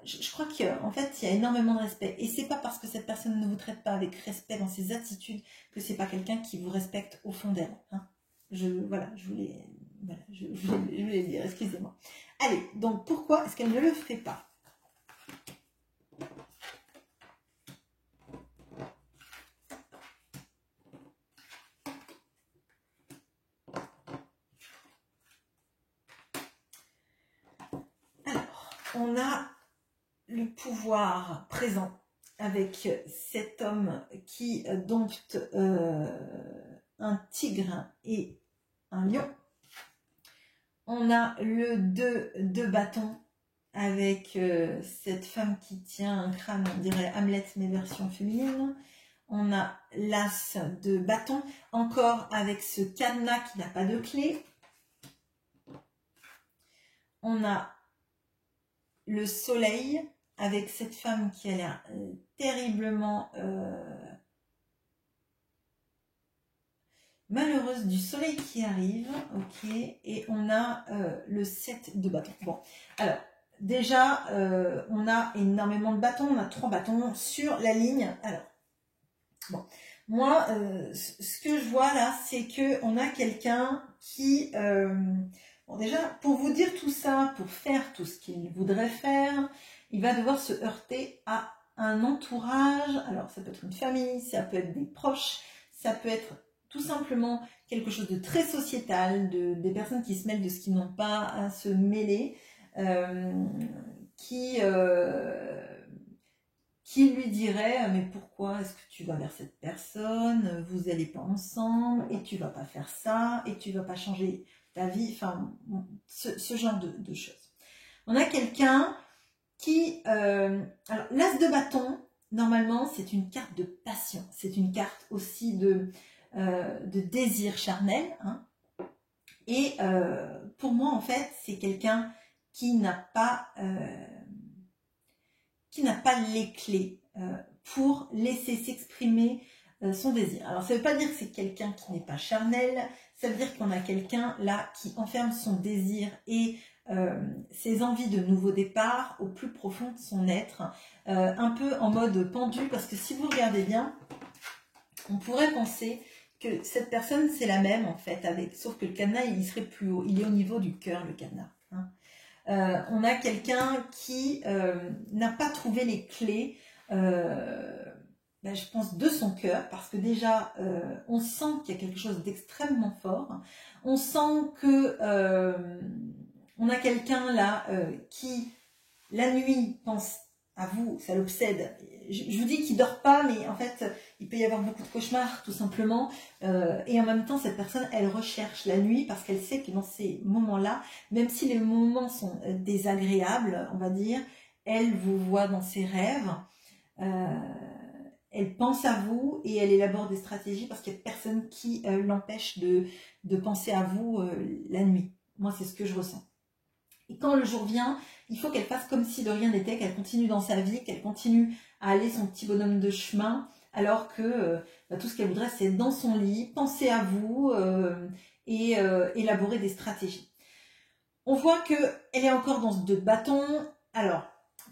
je crois qu'en fait il y a énormément de respect, et c'est pas parce que cette personne ne vous traite pas avec respect dans ses attitudes que c'est pas quelqu'un qui vous respecte au fond d'elle. Hein. Je voulais le dire, excusez-moi. Allez, donc pourquoi est-ce qu'elle ne le ferait pas? Alors, on a le pouvoir présent avec cet homme qui dompte un tigre et un lion. On a le 2 de bâton avec cette femme qui tient un crâne, on dirait Hamlet mais version féminine. On a l'as de bâton, encore avec ce cadenas qui n'a pas de clé. On a le soleil avec cette femme qui a l'air terriblement malheureuse du soleil qui arrive. Ok, et on a le 7 de bâton. Bon, alors déjà on a énormément de bâtons, on a 3 bâtons sur la ligne. Alors bon, moi ce que je vois là, c'est que on a quelqu'un qui bon, déjà pour vous dire tout ça, pour faire tout ce qu'il voudrait faire, il va devoir se heurter à un entourage. Alors ça peut être une famille, ça peut être des proches, ça peut être tout simplement quelque chose de très sociétal, des personnes qui se mêlent de ce qu'ils n'ont pas à se mêler, qui lui dirait mais pourquoi est-ce que tu vas vers cette personne, vous n'allez pas ensemble, et tu vas pas faire ça, et tu vas pas changer ta vie, enfin ce genre de choses. On a quelqu'un qui, alors l'as de bâton, normalement c'est une carte de passion, c'est une carte aussi de désir charnel, hein. Et pour moi en fait c'est quelqu'un qui n'a pas les clés pour laisser s'exprimer son désir. Alors ça veut pas dire que c'est quelqu'un qui n'est pas charnel, ça veut dire qu'on a quelqu'un là qui enferme son désir et ses envies de nouveau départ au plus profond de son être, un peu en mode pendu, parce que si vous regardez bien, on pourrait penser que cette personne c'est la même en fait, sauf que le cadenas il serait plus haut, il est au niveau du cœur le cadenas. Hein. On a quelqu'un qui n'a pas trouvé les clés, je pense, de son cœur, parce que déjà on sent qu'il y a quelque chose d'extrêmement fort, on sent que on a quelqu'un là qui la nuit pense à vous, ça l'obsède. Je vous dis qu'il dort pas, mais en fait, il peut y avoir beaucoup de cauchemars, tout simplement. Et en même temps, cette personne, elle recherche la nuit parce qu'elle sait que dans ces moments-là, même si les moments sont désagréables, on va dire, elle vous voit dans ses rêves. Elle pense à vous et elle élabore des stratégies parce qu'il n'y a personne qui l'empêche de penser à vous la nuit. Moi, c'est ce que je ressens. Et quand le jour vient, il faut qu'elle fasse comme si de rien n'était, qu'elle continue dans sa vie, qu'elle continue à aller son petit bonhomme de chemin, alors que tout ce qu'elle voudrait, c'est être dans son lit, penser à vous et élaborer des stratégies. On voit qu'elle est encore dans ce 2 de bâton. Alors,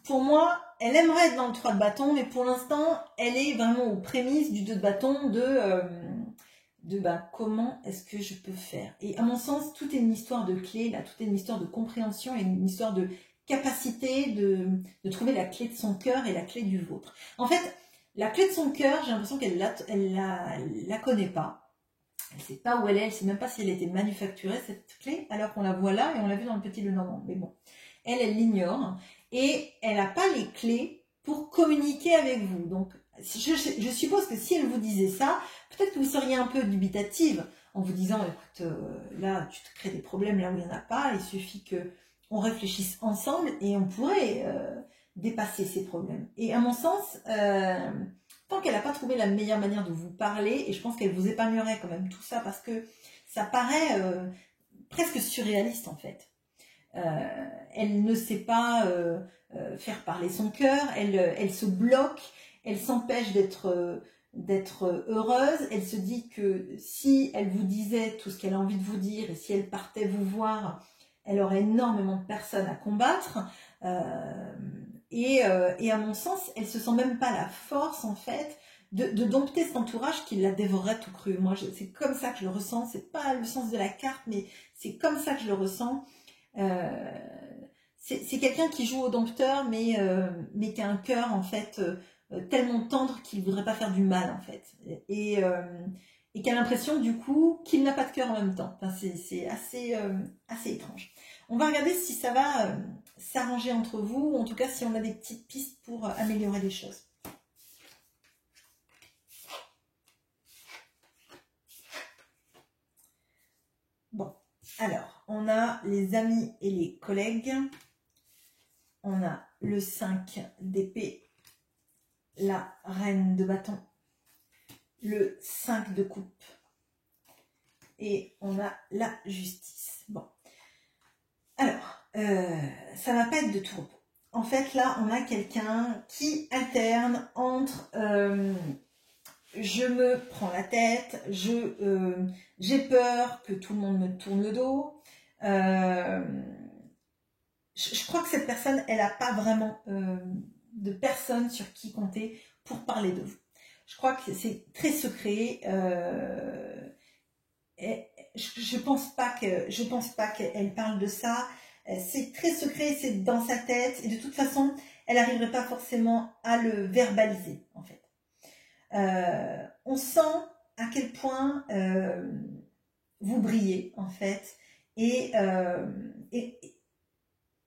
pour moi, elle aimerait être dans le 3 de bâton, mais pour l'instant, elle est vraiment aux prémices du 2 de bâton comment est-ce que je peux faire. Et à mon sens, tout est une histoire de clé, là, tout est une histoire de compréhension et une histoire de capacité de trouver la clé de son cœur et la clé du vôtre. En fait, la clé de son cœur, j'ai l'impression qu'elle la connaît pas. Elle ne sait pas où elle est, elle ne sait même pas si elle a été manufacturée, cette clé, alors qu'on la voit là et on l'a vu dans le Petit Lenormand. Mais bon, elle l'ignore et elle n'a pas les clés pour communiquer avec vous. Donc, je suppose que si elle vous disait ça, peut-être que vous seriez un peu dubitative en vous disant, écoute, là, tu te crées des problèmes là où il n'y en a pas, il suffit qu'on réfléchisse ensemble et on pourrait dépasser ces problèmes. Et à mon sens, tant qu'elle n'a pas trouvé la meilleure manière de vous parler, et je pense qu'elle vous épargnerait quand même tout ça parce que ça paraît presque surréaliste en fait. Elle ne sait pas faire parler son cœur, elle se bloque, elle s'empêche d'être heureuse, elle se dit que si elle vous disait tout ce qu'elle a envie de vous dire et si elle partait vous voir, elle aurait énormément de personnes à combattre. Et à mon sens, elle se sent même pas la force en fait de dompter cet entourage qui la dévorerait tout cru. Moi, c'est comme ça que je le ressens. C'est pas le sens de la carte, mais c'est comme ça que je le ressens. C'est quelqu'un qui joue au dompteur, mais qui a un cœur en fait tellement tendre qu'il voudrait pas faire du mal en fait, et qui a l'impression du coup qu'il n'a pas de cœur en même temps. Enfin, c'est assez étrange. On va regarder si ça va s'arranger entre vous, ou en tout cas si on a des petites pistes pour améliorer les choses. Bon, alors, on a les amis et les collègues. On a le 5 d'épée, la reine de bâton, le 5 de coupe et on a la justice. Bon, alors, ça va pas être de tout repos. En fait, là, on a quelqu'un qui alterne entre je me prends la tête, j'ai peur que tout le monde me tourne le dos. Je crois que cette personne, elle n'a pas vraiment de personne sur qui compter pour parler de vous. Je crois que c'est très secret. Je pense pas qu'elle parle de ça. C'est très secret, c'est dans sa tête. Et de toute façon, elle n'arriverait pas forcément à le verbaliser, en fait. On sent à quel point vous brillez, en fait. Et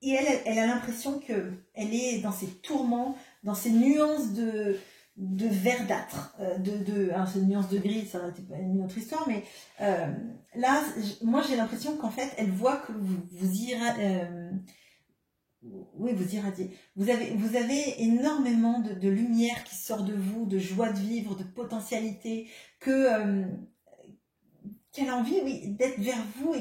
elle a l'impression qu'elle est dans ses tourments, dans ses nuances de verdâtre, ces nuances de gris, ça n'était pas une autre histoire, mais là, moi j'ai l'impression qu'en fait, elle voit que vous irradiez. Vous avez énormément de lumière qui sort de vous, de joie de vivre, de potentialité, qu'elle a envie, oui, d'être vers vous et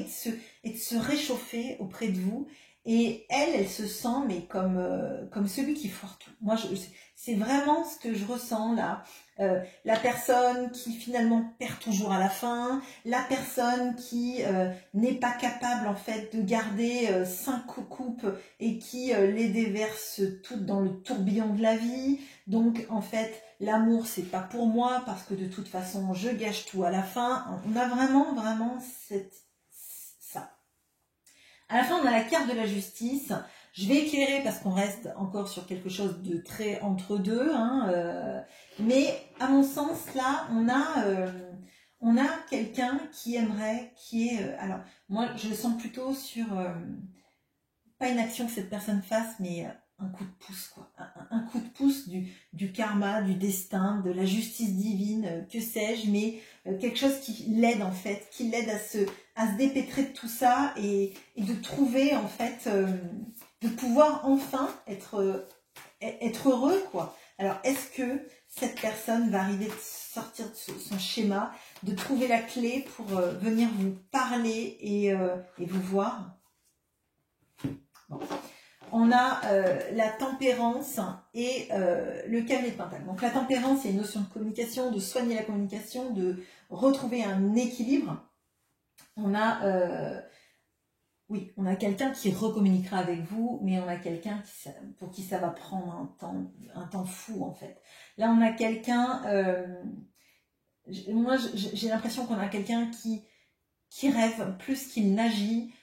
de se réchauffer auprès de vous. Et elle se sent mais comme celui qui foire tout. Moi, c'est vraiment ce que je ressens là. La personne qui finalement perd toujours à la fin, la personne qui n'est pas capable en fait de garder 5 coupes et qui les déverse toutes dans le tourbillon de la vie. Donc en fait, l'amour c'est pas pour moi parce que de toute façon je gâche tout à la fin. On a vraiment ça. À la fin, on a la carte de la justice. Je vais éclairer parce qu'on reste encore sur quelque chose de très entre deux. Mais à mon sens, là, on a quelqu'un qui aimerait, alors, moi, je le sens plutôt sur, pas une action que cette personne fasse, mais un coup de pouce, quoi. Un coup de pouce du karma, du destin, de la justice divine, que sais-je, mais quelque chose qui l'aide, en fait, qui l'aide à se dépêtrer de tout ça et de trouver, en fait, de pouvoir enfin être heureux, quoi. Alors, est-ce que cette personne va arriver à sortir de son schéma, de trouver la clé pour venir vous parler et vous voir? Bon. On a la tempérance et le cavalier de pentacle. Donc la tempérance, c'est une notion de communication, de soigner la communication, de retrouver un équilibre. On a quelqu'un qui recommuniquera avec vous, mais on a quelqu'un pour qui ça va prendre un temps fou en fait. Là, on a quelqu'un, moi j'ai l'impression qu'on a quelqu'un qui rêve plus qu'il n'agit,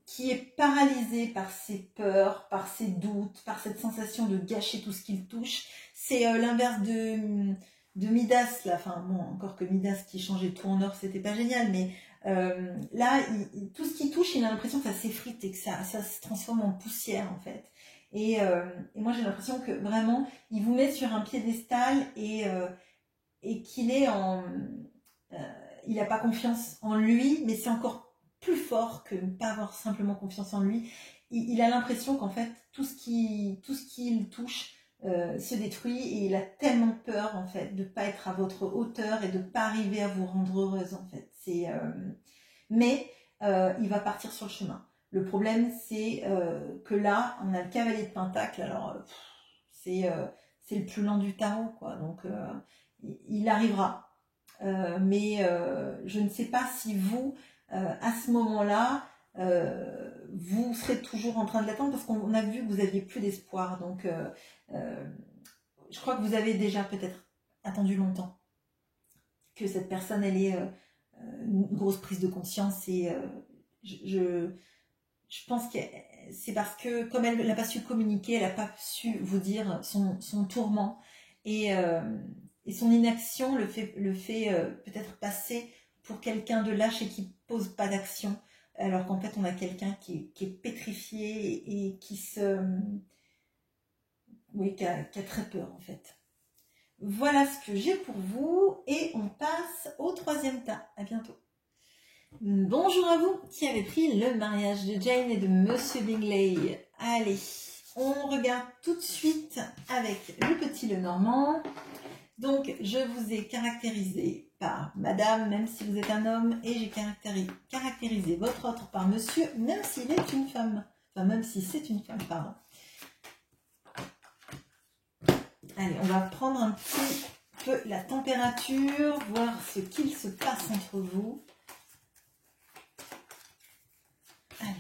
qui est paralysé par ses peurs, par ses doutes, par cette sensation de gâcher tout ce qu'il touche. C'est l'inverse de Midas, là. Enfin bon, encore que Midas qui changeait tout en or, c'était pas génial, mais là, tout ce qu'il touche, il a l'impression que ça s'effrite et que ça se transforme en poussière en fait. Et moi j'ai l'impression que vraiment, il vous met sur un piédestal et qu'il est il n'a pas confiance en lui, mais c'est encore plus fort que ne pas avoir simplement confiance en lui. Il a l'impression qu'en fait, tout ce qu'il touche se détruit et il a tellement peur en fait de ne pas être à votre hauteur et de ne pas arriver à vous rendre heureuse en fait. Mais il va partir sur le chemin. Le problème, c'est que là, on a le cavalier de Pentacle. Alors, c'est le plus lent du tarot, quoi. Donc, il arrivera. Mais je ne sais pas si vous, à ce moment-là, vous serez toujours en train de l'attendre parce qu'on a vu que vous n'aviez plus d'espoir. Donc, je crois que vous avez déjà peut-être attendu longtemps que cette personne, elle ait une grosse prise de conscience. Et je pense que c'est parce que, comme elle n'a pas su communiquer, elle n'a pas su vous dire son tourment. Et son inaction le fait peut-être passer pour quelqu'un de lâche et qui pose pas d'action, alors qu'en fait on a quelqu'un qui est pétrifié et qui a très peur en fait. Voilà ce que j'ai pour vous et on passe au troisième tas. À bientôt. Bonjour à vous qui avez pris le mariage de Jane et de Monsieur Bingley. Allez, on regarde tout de suite avec le petit Lenormand. Donc, je vous ai caractérisé par madame, même si vous êtes un homme, et j'ai caractérisé votre autre par monsieur, même s'il est une femme. Enfin, même si c'est une femme, pardon. Allez, on va prendre un petit peu la température, voir ce qu'il se passe entre vous. Allez.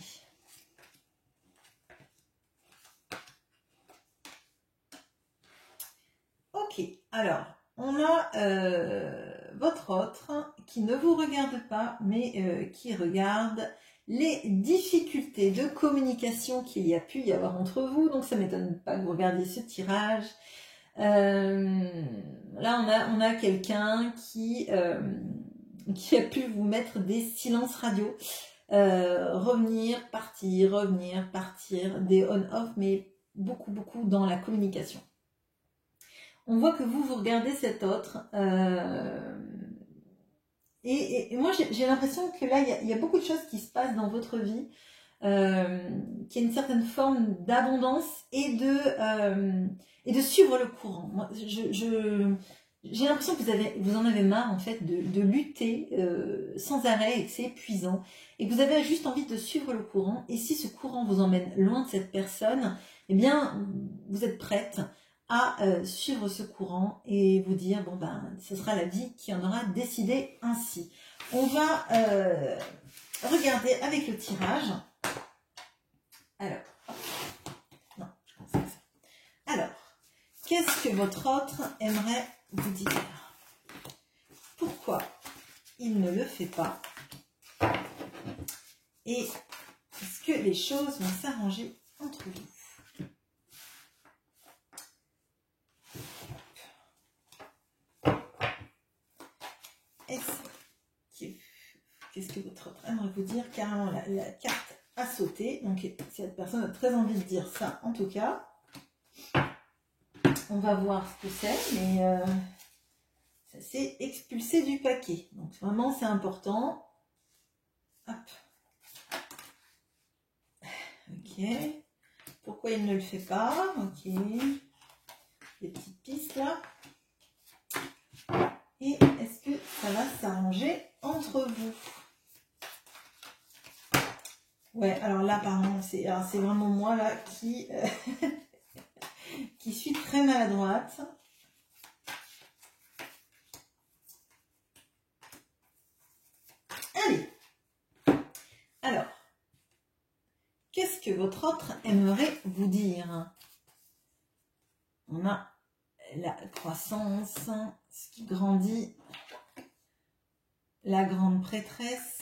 Ok, alors, on a votre autre qui ne vous regarde pas, mais qui regarde les difficultés de communication qu'il y a pu y avoir entre vous. Donc, ça ne m'étonne pas que vous regardiez ce tirage. Là, on a quelqu'un qui a pu vous mettre des silences radio. Revenir, partir, des on-off, mais beaucoup dans la communication. On voit que vous regardez cet autre. Et moi, j'ai l'impression que là, il y a beaucoup de choses qui se passent dans votre vie, qu'il y a une certaine forme d'abondance et de suivre le courant. Moi, j'ai l'impression que vous en avez marre, en fait, de lutter sans arrêt et que c'est épuisant. Et que vous avez juste envie de suivre le courant. Et si ce courant vous emmène loin de cette personne, eh bien, vous êtes prête à suivre ce courant et vous dire, bon ben, ce sera la vie qui en aura décidé ainsi. On va regarder avec le tirage. Alors, non, je pense que ça. Alors, qu'est-ce que votre autre aimerait vous dire? Pourquoi il ne le fait pas? Et est-ce que les choses vont s'arranger entre vous? Qu'est-ce que votre autre aimerait vous dire? Carrément, la carte a sauté. Donc, cette personne a très envie de dire ça, en tout cas. On va voir ce que c'est, mais ça s'est expulsé du paquet. Donc, vraiment, c'est important. Hop. Ok. Pourquoi il ne le fait pas? Ok. Des petites pistes, là. Et est-ce que ça va s'arranger entre vous? Ouais, alors là, pardon, c'est vraiment moi, là, qui suis très maladroite. Allez. Alors, qu'est-ce que votre autre aimerait vous dire? On a la croissance, ce qui grandit, la grande prêtresse,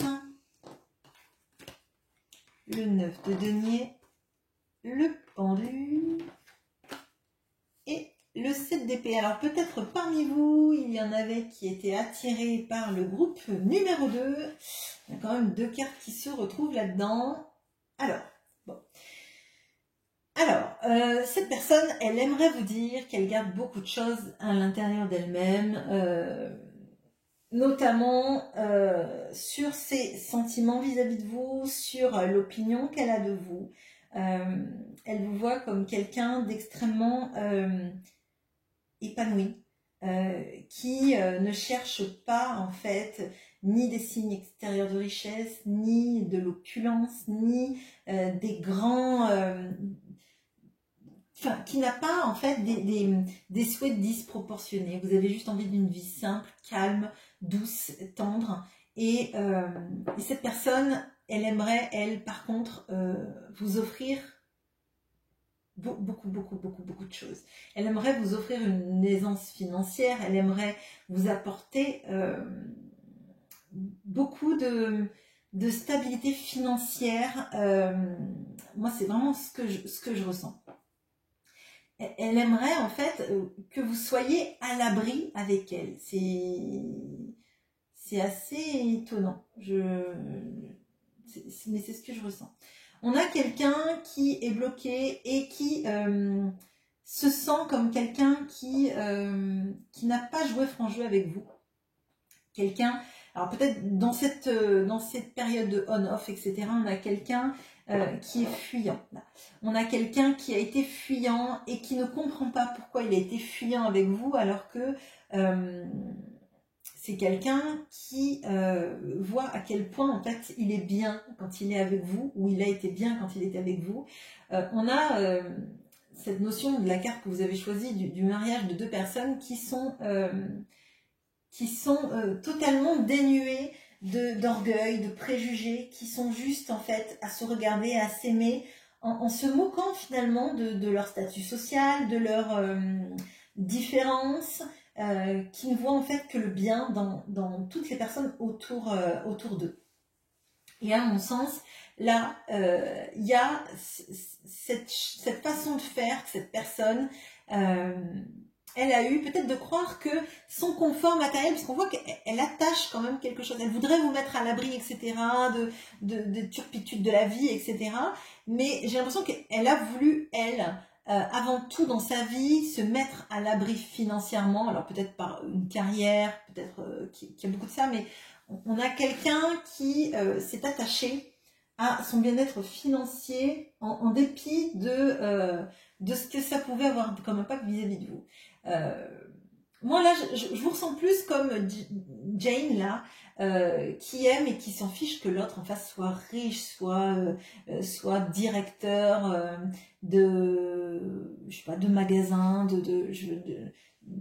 le 9 de denier, le pendu et le 7 d'épée. Alors peut-être parmi vous, il y en avait qui étaient attirés par le groupe numéro 2. Il y a quand même 2 cartes qui se retrouvent là-dedans. Alors, bon. Alors, cette personne, elle aimerait vous dire qu'elle garde beaucoup de choses à l'intérieur d'elle-même, notamment sur ses sentiments vis-à-vis de vous, sur l'opinion qu'elle a de vous. Elle vous voit comme quelqu'un d'extrêmement épanoui, qui ne cherche pas en fait ni des signes extérieurs de richesse, ni de l'opulence, ni des grands... Enfin, qui n'a pas en fait des souhaits disproportionnés. Vous avez juste envie d'une vie simple, calme, douce, tendre. Et cette personne, elle aimerait, elle, par contre, vous offrir beaucoup de choses. Elle aimerait vous offrir une aisance financière, elle aimerait vous apporter beaucoup de stabilité financière. Moi, c'est vraiment ce que je ressens. Elle aimerait en fait que vous soyez à l'abri avec elle. C'est assez étonnant. Mais c'est ce que je ressens. On a quelqu'un qui est bloqué et qui se sent comme quelqu'un qui n'a pas joué franc jeu avec vous. Quelqu'un, alors peut-être dans cette période de on-off, etc., on a quelqu'un qui est fuyant. On a quelqu'un qui a été fuyant et qui ne comprend pas pourquoi il a été fuyant avec vous, alors que c'est quelqu'un qui voit à quel point en fait il est bien quand il est avec vous, ou il a été bien quand il était avec vous. On a cette notion de la carte que vous avez choisie du mariage de deux personnes qui sont totalement dénuées d'orgueil, de préjugés, qui sont juste en fait à se regarder, à s'aimer, en se moquant finalement de leur statut social, de leur différence, qui ne voient en fait que le bien dans toutes les personnes autour d'eux. Et à mon sens, là, il y a cette façon de faire que cette personne... elle a eu peut-être de croire que son confort matériel, parce qu'on voit qu'elle attache quand même quelque chose, elle voudrait vous mettre à l'abri, etc., de turpitude de la vie, etc. Mais j'ai l'impression qu'elle a voulu, elle, avant tout dans sa vie, se mettre à l'abri financièrement, alors peut-être par une carrière, peut-être qu'il y a beaucoup de ça, mais on a quelqu'un qui s'est attaché à son bien-être financier en dépit de ce que ça pouvait avoir comme impact vis-à-vis de vous. Moi là, je vous ressens plus comme Jane là, qui aime et qui s'en fiche que l'autre en face soit riche, soit directeur je sais pas, de magasin,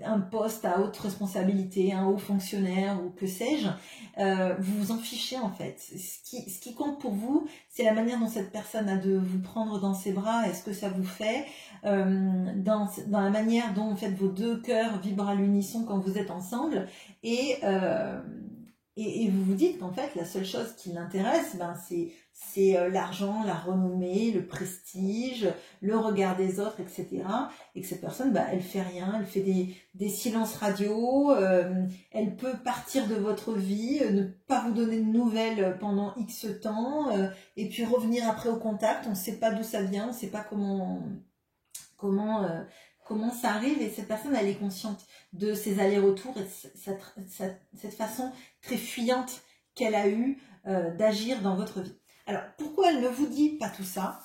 un poste à haute responsabilité, un haut fonctionnaire ou que sais-je. Vous vous en fichez en fait. Ce qui compte pour vous, c'est la manière dont cette personne a de vous prendre dans ses bras et ce que ça vous fait, dans la manière dont en fait vos deux cœurs vibrent à l'unisson quand vous êtes ensemble, et vous vous dites qu'en fait la seule chose qui l'intéresse, c'est l'argent, la renommée, le prestige, le regard des autres, etc. Et que cette personne, elle fait rien, elle fait des silences radio, elle peut partir de votre vie, ne pas vous donner de nouvelles pendant X temps, et puis revenir après au contact. On ne sait pas d'où ça vient, on ne sait pas comment ça arrive, et cette personne, elle est consciente de ses allers-retours et de cette façon très fuyante qu'elle a eue d'agir dans votre vie. Alors, pourquoi elle ne vous dit pas tout ça ?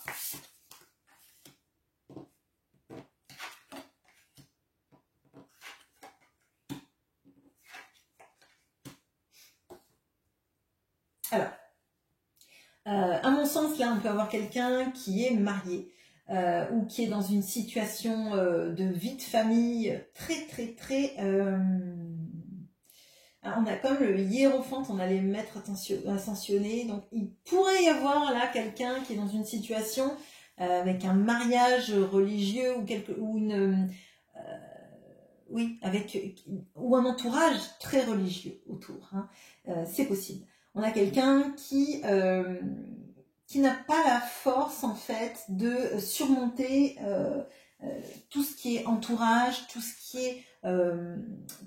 Alors, à mon sens, là, on peut avoir quelqu'un qui est marié, ou qui est dans une situation de vie de famille très on a comme le hiérophante, on a les maîtres ascensionnés, donc il pourrait y avoir là quelqu'un qui est dans une situation avec un mariage religieux ou un entourage très religieux autour, hein. C'est possible. On a quelqu'un qui n'a pas la force en fait de surmonter tout ce qui est entourage, tout ce qui est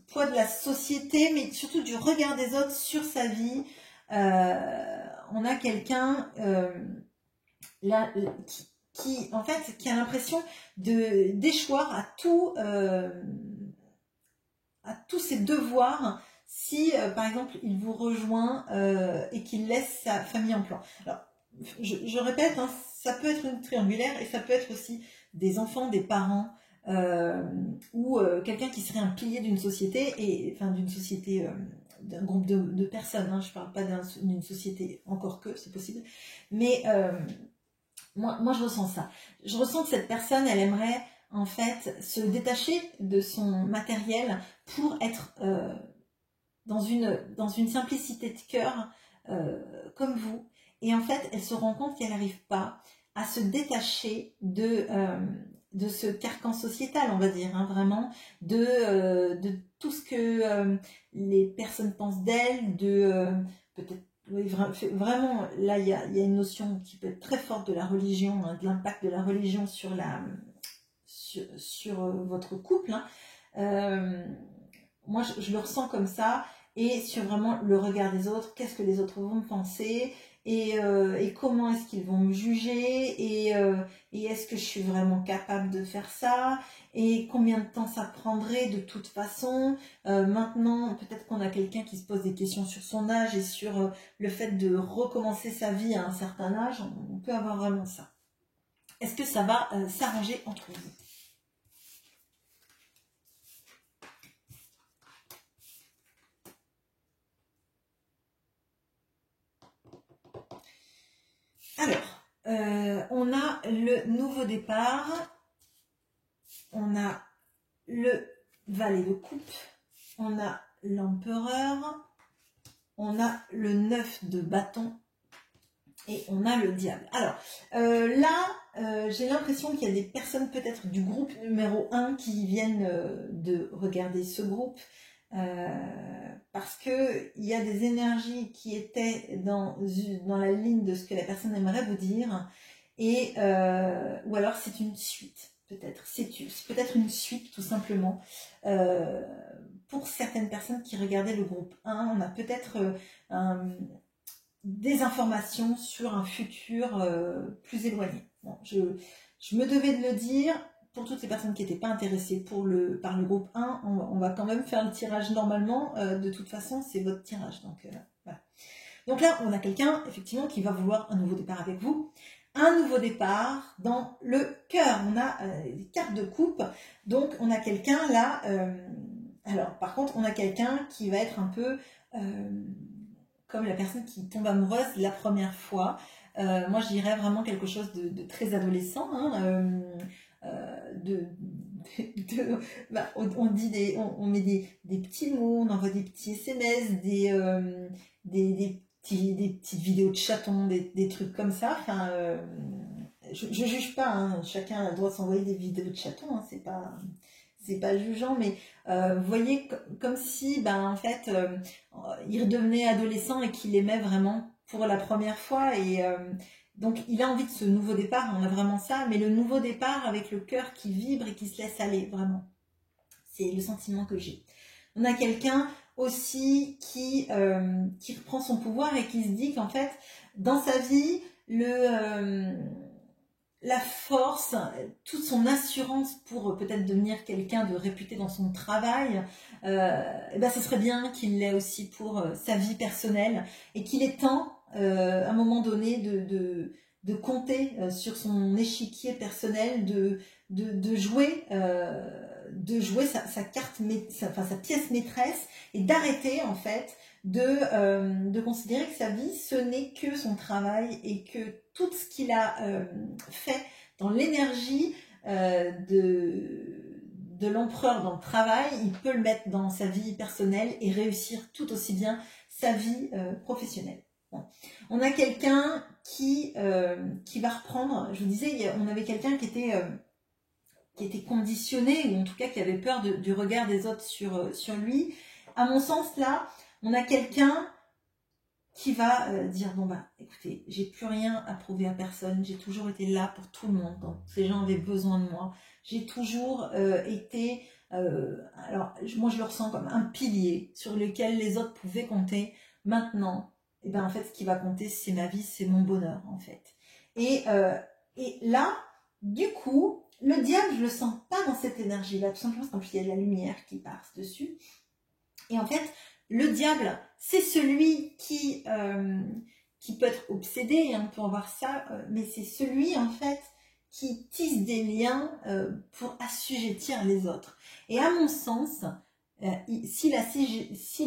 poids de la société, mais surtout du regard des autres sur sa vie. On a quelqu'un là qui en fait qui a l'impression d'échoir à tous ses devoirs si par exemple il vous rejoint et qu'il laisse sa famille en plan. Alors je répète, hein, ça peut être une triangulaire et ça peut être aussi des enfants, des parents, ou quelqu'un qui serait un pilier d'une société, d'un groupe de personnes, hein, je ne parle pas d'une société, encore que c'est possible, mais moi je ressens ça. Je ressens que cette personne, elle aimerait en fait se détacher de son matériel pour être dans une simplicité de cœur comme vous. Et en fait, elle se rend compte qu'elle n'arrive pas à se détacher de ce carcan sociétal, on va dire, hein, vraiment, de tout ce que les personnes pensent d'elle, peut-être, oui, vraiment, là, il y a une notion qui peut être très forte de la religion, hein, de l'impact de la religion sur votre couple. Hein. Moi, je le ressens comme ça, et sur vraiment le regard des autres, qu'est-ce que les autres vont me penser, et comment est-ce qu'ils vont me juger, et est-ce que je suis vraiment capable de faire ça, et combien de temps ça prendrait de toute façon. Maintenant, peut-être qu'on a quelqu'un qui se pose des questions sur son âge et sur le fait de recommencer sa vie à un certain âge, on peut avoir vraiment ça. Est-ce que ça va s'arranger entre vous ? Alors, on a le nouveau départ, on a le valet de coupe, on a l'empereur, on a le 9 de bâton et on a le diable. Alors, là, j'ai l'impression qu'il y a des personnes peut-être du groupe numéro 1 qui viennent de regarder ce groupe. Parce que il y a des énergies qui étaient dans la ligne de ce que la personne aimerait vous dire, et ou alors c'est une suite, peut-être c'est peut-être une suite tout simplement. Pour certaines personnes qui regardaient le groupe 1, on a peut-être des informations sur un futur plus éloigné. Bon, je me devais de le dire. Pour toutes les personnes qui n'étaient pas intéressées par le groupe 1, on va quand même faire le tirage normalement. De toute façon, c'est votre tirage. Donc, voilà. Donc là, on a quelqu'un, effectivement, qui va vouloir un nouveau départ avec vous. Un nouveau départ dans le cœur. On a des cartes de coupe. Donc, on a quelqu'un là... alors, par contre, on a quelqu'un qui va être un peu comme la personne qui tombe amoureuse la première fois. Moi, je dirais vraiment quelque chose de très adolescent, hein, on met des petits mots, on envoie des petits SMS, des petites vidéos de chatons, des trucs comme ça. Enfin, je juge pas, hein, chacun a le droit de s'envoyer des vidéos de chatons, hein, c'est pas jugeant, mais vous voyez comme si, en fait, il redevenait adolescent et qu'il aimait vraiment pour la première fois, et donc il a envie de ce nouveau départ, on a vraiment ça, mais le nouveau départ avec le cœur qui vibre et qui se laisse aller, vraiment. C'est le sentiment que j'ai. On a quelqu'un aussi qui reprend son pouvoir et qui se dit qu'en fait, dans sa vie, la force, toute son assurance pour peut-être devenir quelqu'un de réputé dans son travail, ce serait bien qu'il l'ait aussi pour sa vie personnelle, et qu'il est temps, à un moment donné, de compter sur son échiquier personnel, de jouer sa carte, sa pièce maîtresse, et d'arrêter en fait de considérer que sa vie, ce n'est que son travail, et que tout ce qu'il a fait dans l'énergie de l'empereur dans le travail, il peut le mettre dans sa vie personnelle et réussir tout aussi bien sa vie professionnelle. Bon. On a quelqu'un qui va reprendre, je vous disais, on avait quelqu'un qui était conditionné, ou en tout cas qui avait peur du regard des autres sur lui. À mon sens, là, on a quelqu'un qui va dire, bon écoutez, j'ai plus rien à prouver à personne, j'ai toujours été là pour tout le monde quand ces gens avaient besoin de moi, j'ai toujours été, alors moi je le ressens comme un pilier sur lequel les autres pouvaient compter. Maintenant, en fait, ce qui va compter, c'est ma vie, c'est mon bonheur, en fait. Et là, du coup, le diable, je le sens pas dans cette énergie-là, tout simplement parce qu'il y a de la lumière qui passe dessus. Et en fait, le diable, c'est celui qui peut être obsédé, hein, on peut en voir ça, mais c'est celui, en fait, qui tisse des liens pour assujettir les autres. Et à mon sens, s'il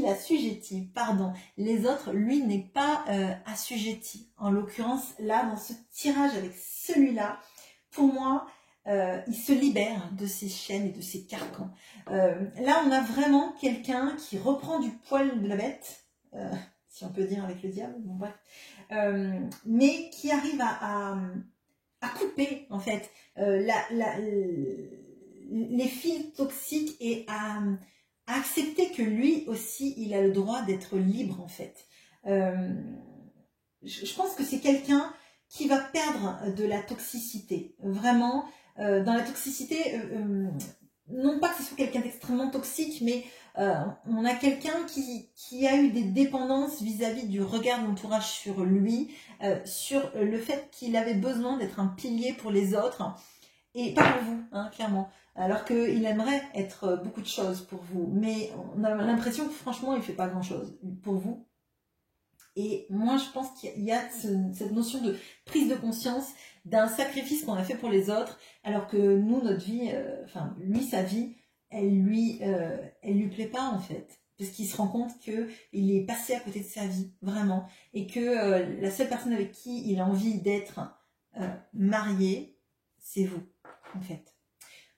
assujettit, pardon, les autres, lui n'est pas assujetti. En l'occurrence, là, dans ce tirage avec celui-là, pour moi, il se libère de ses chaînes et de ses carcans. Là, on a vraiment quelqu'un qui reprend du poil de la bête, si on peut dire avec le diable, bon, bref, mais qui arrive à couper, en fait, les fils toxiques et à accepter que lui aussi, il a le droit d'être libre, en fait. Je pense que c'est quelqu'un qui va perdre de la toxicité. Vraiment, dans la toxicité, non pas que ce soit quelqu'un d'extrêmement toxique, mais on a quelqu'un qui a eu des dépendances vis-à-vis du regard de l'entourage sur lui, sur le fait qu'il avait besoin d'être un pilier pour les autres, et pas pour vous, hein, clairement. Alors qu'il aimerait être beaucoup de choses pour vous, mais on a l'impression que franchement, il fait pas grand-chose pour vous. Et moi, je pense qu'il y a cette notion de prise de conscience d'un sacrifice qu'on a fait pour les autres, alors que nous, notre vie, enfin, lui, sa vie, elle lui plaît pas, en fait. Parce qu'il se rend compte qu'il est passé à côté de sa vie, vraiment. Et que la seule personne avec qui il a envie d'être marié, c'est vous, en fait.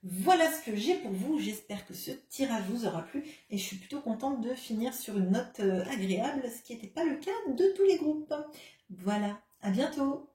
Voilà ce que j'ai pour vous, j'espère que ce tirage vous aura plu et je suis plutôt contente de finir sur une note agréable, ce qui n'était pas le cas de tous les groupes. Voilà, à bientôt!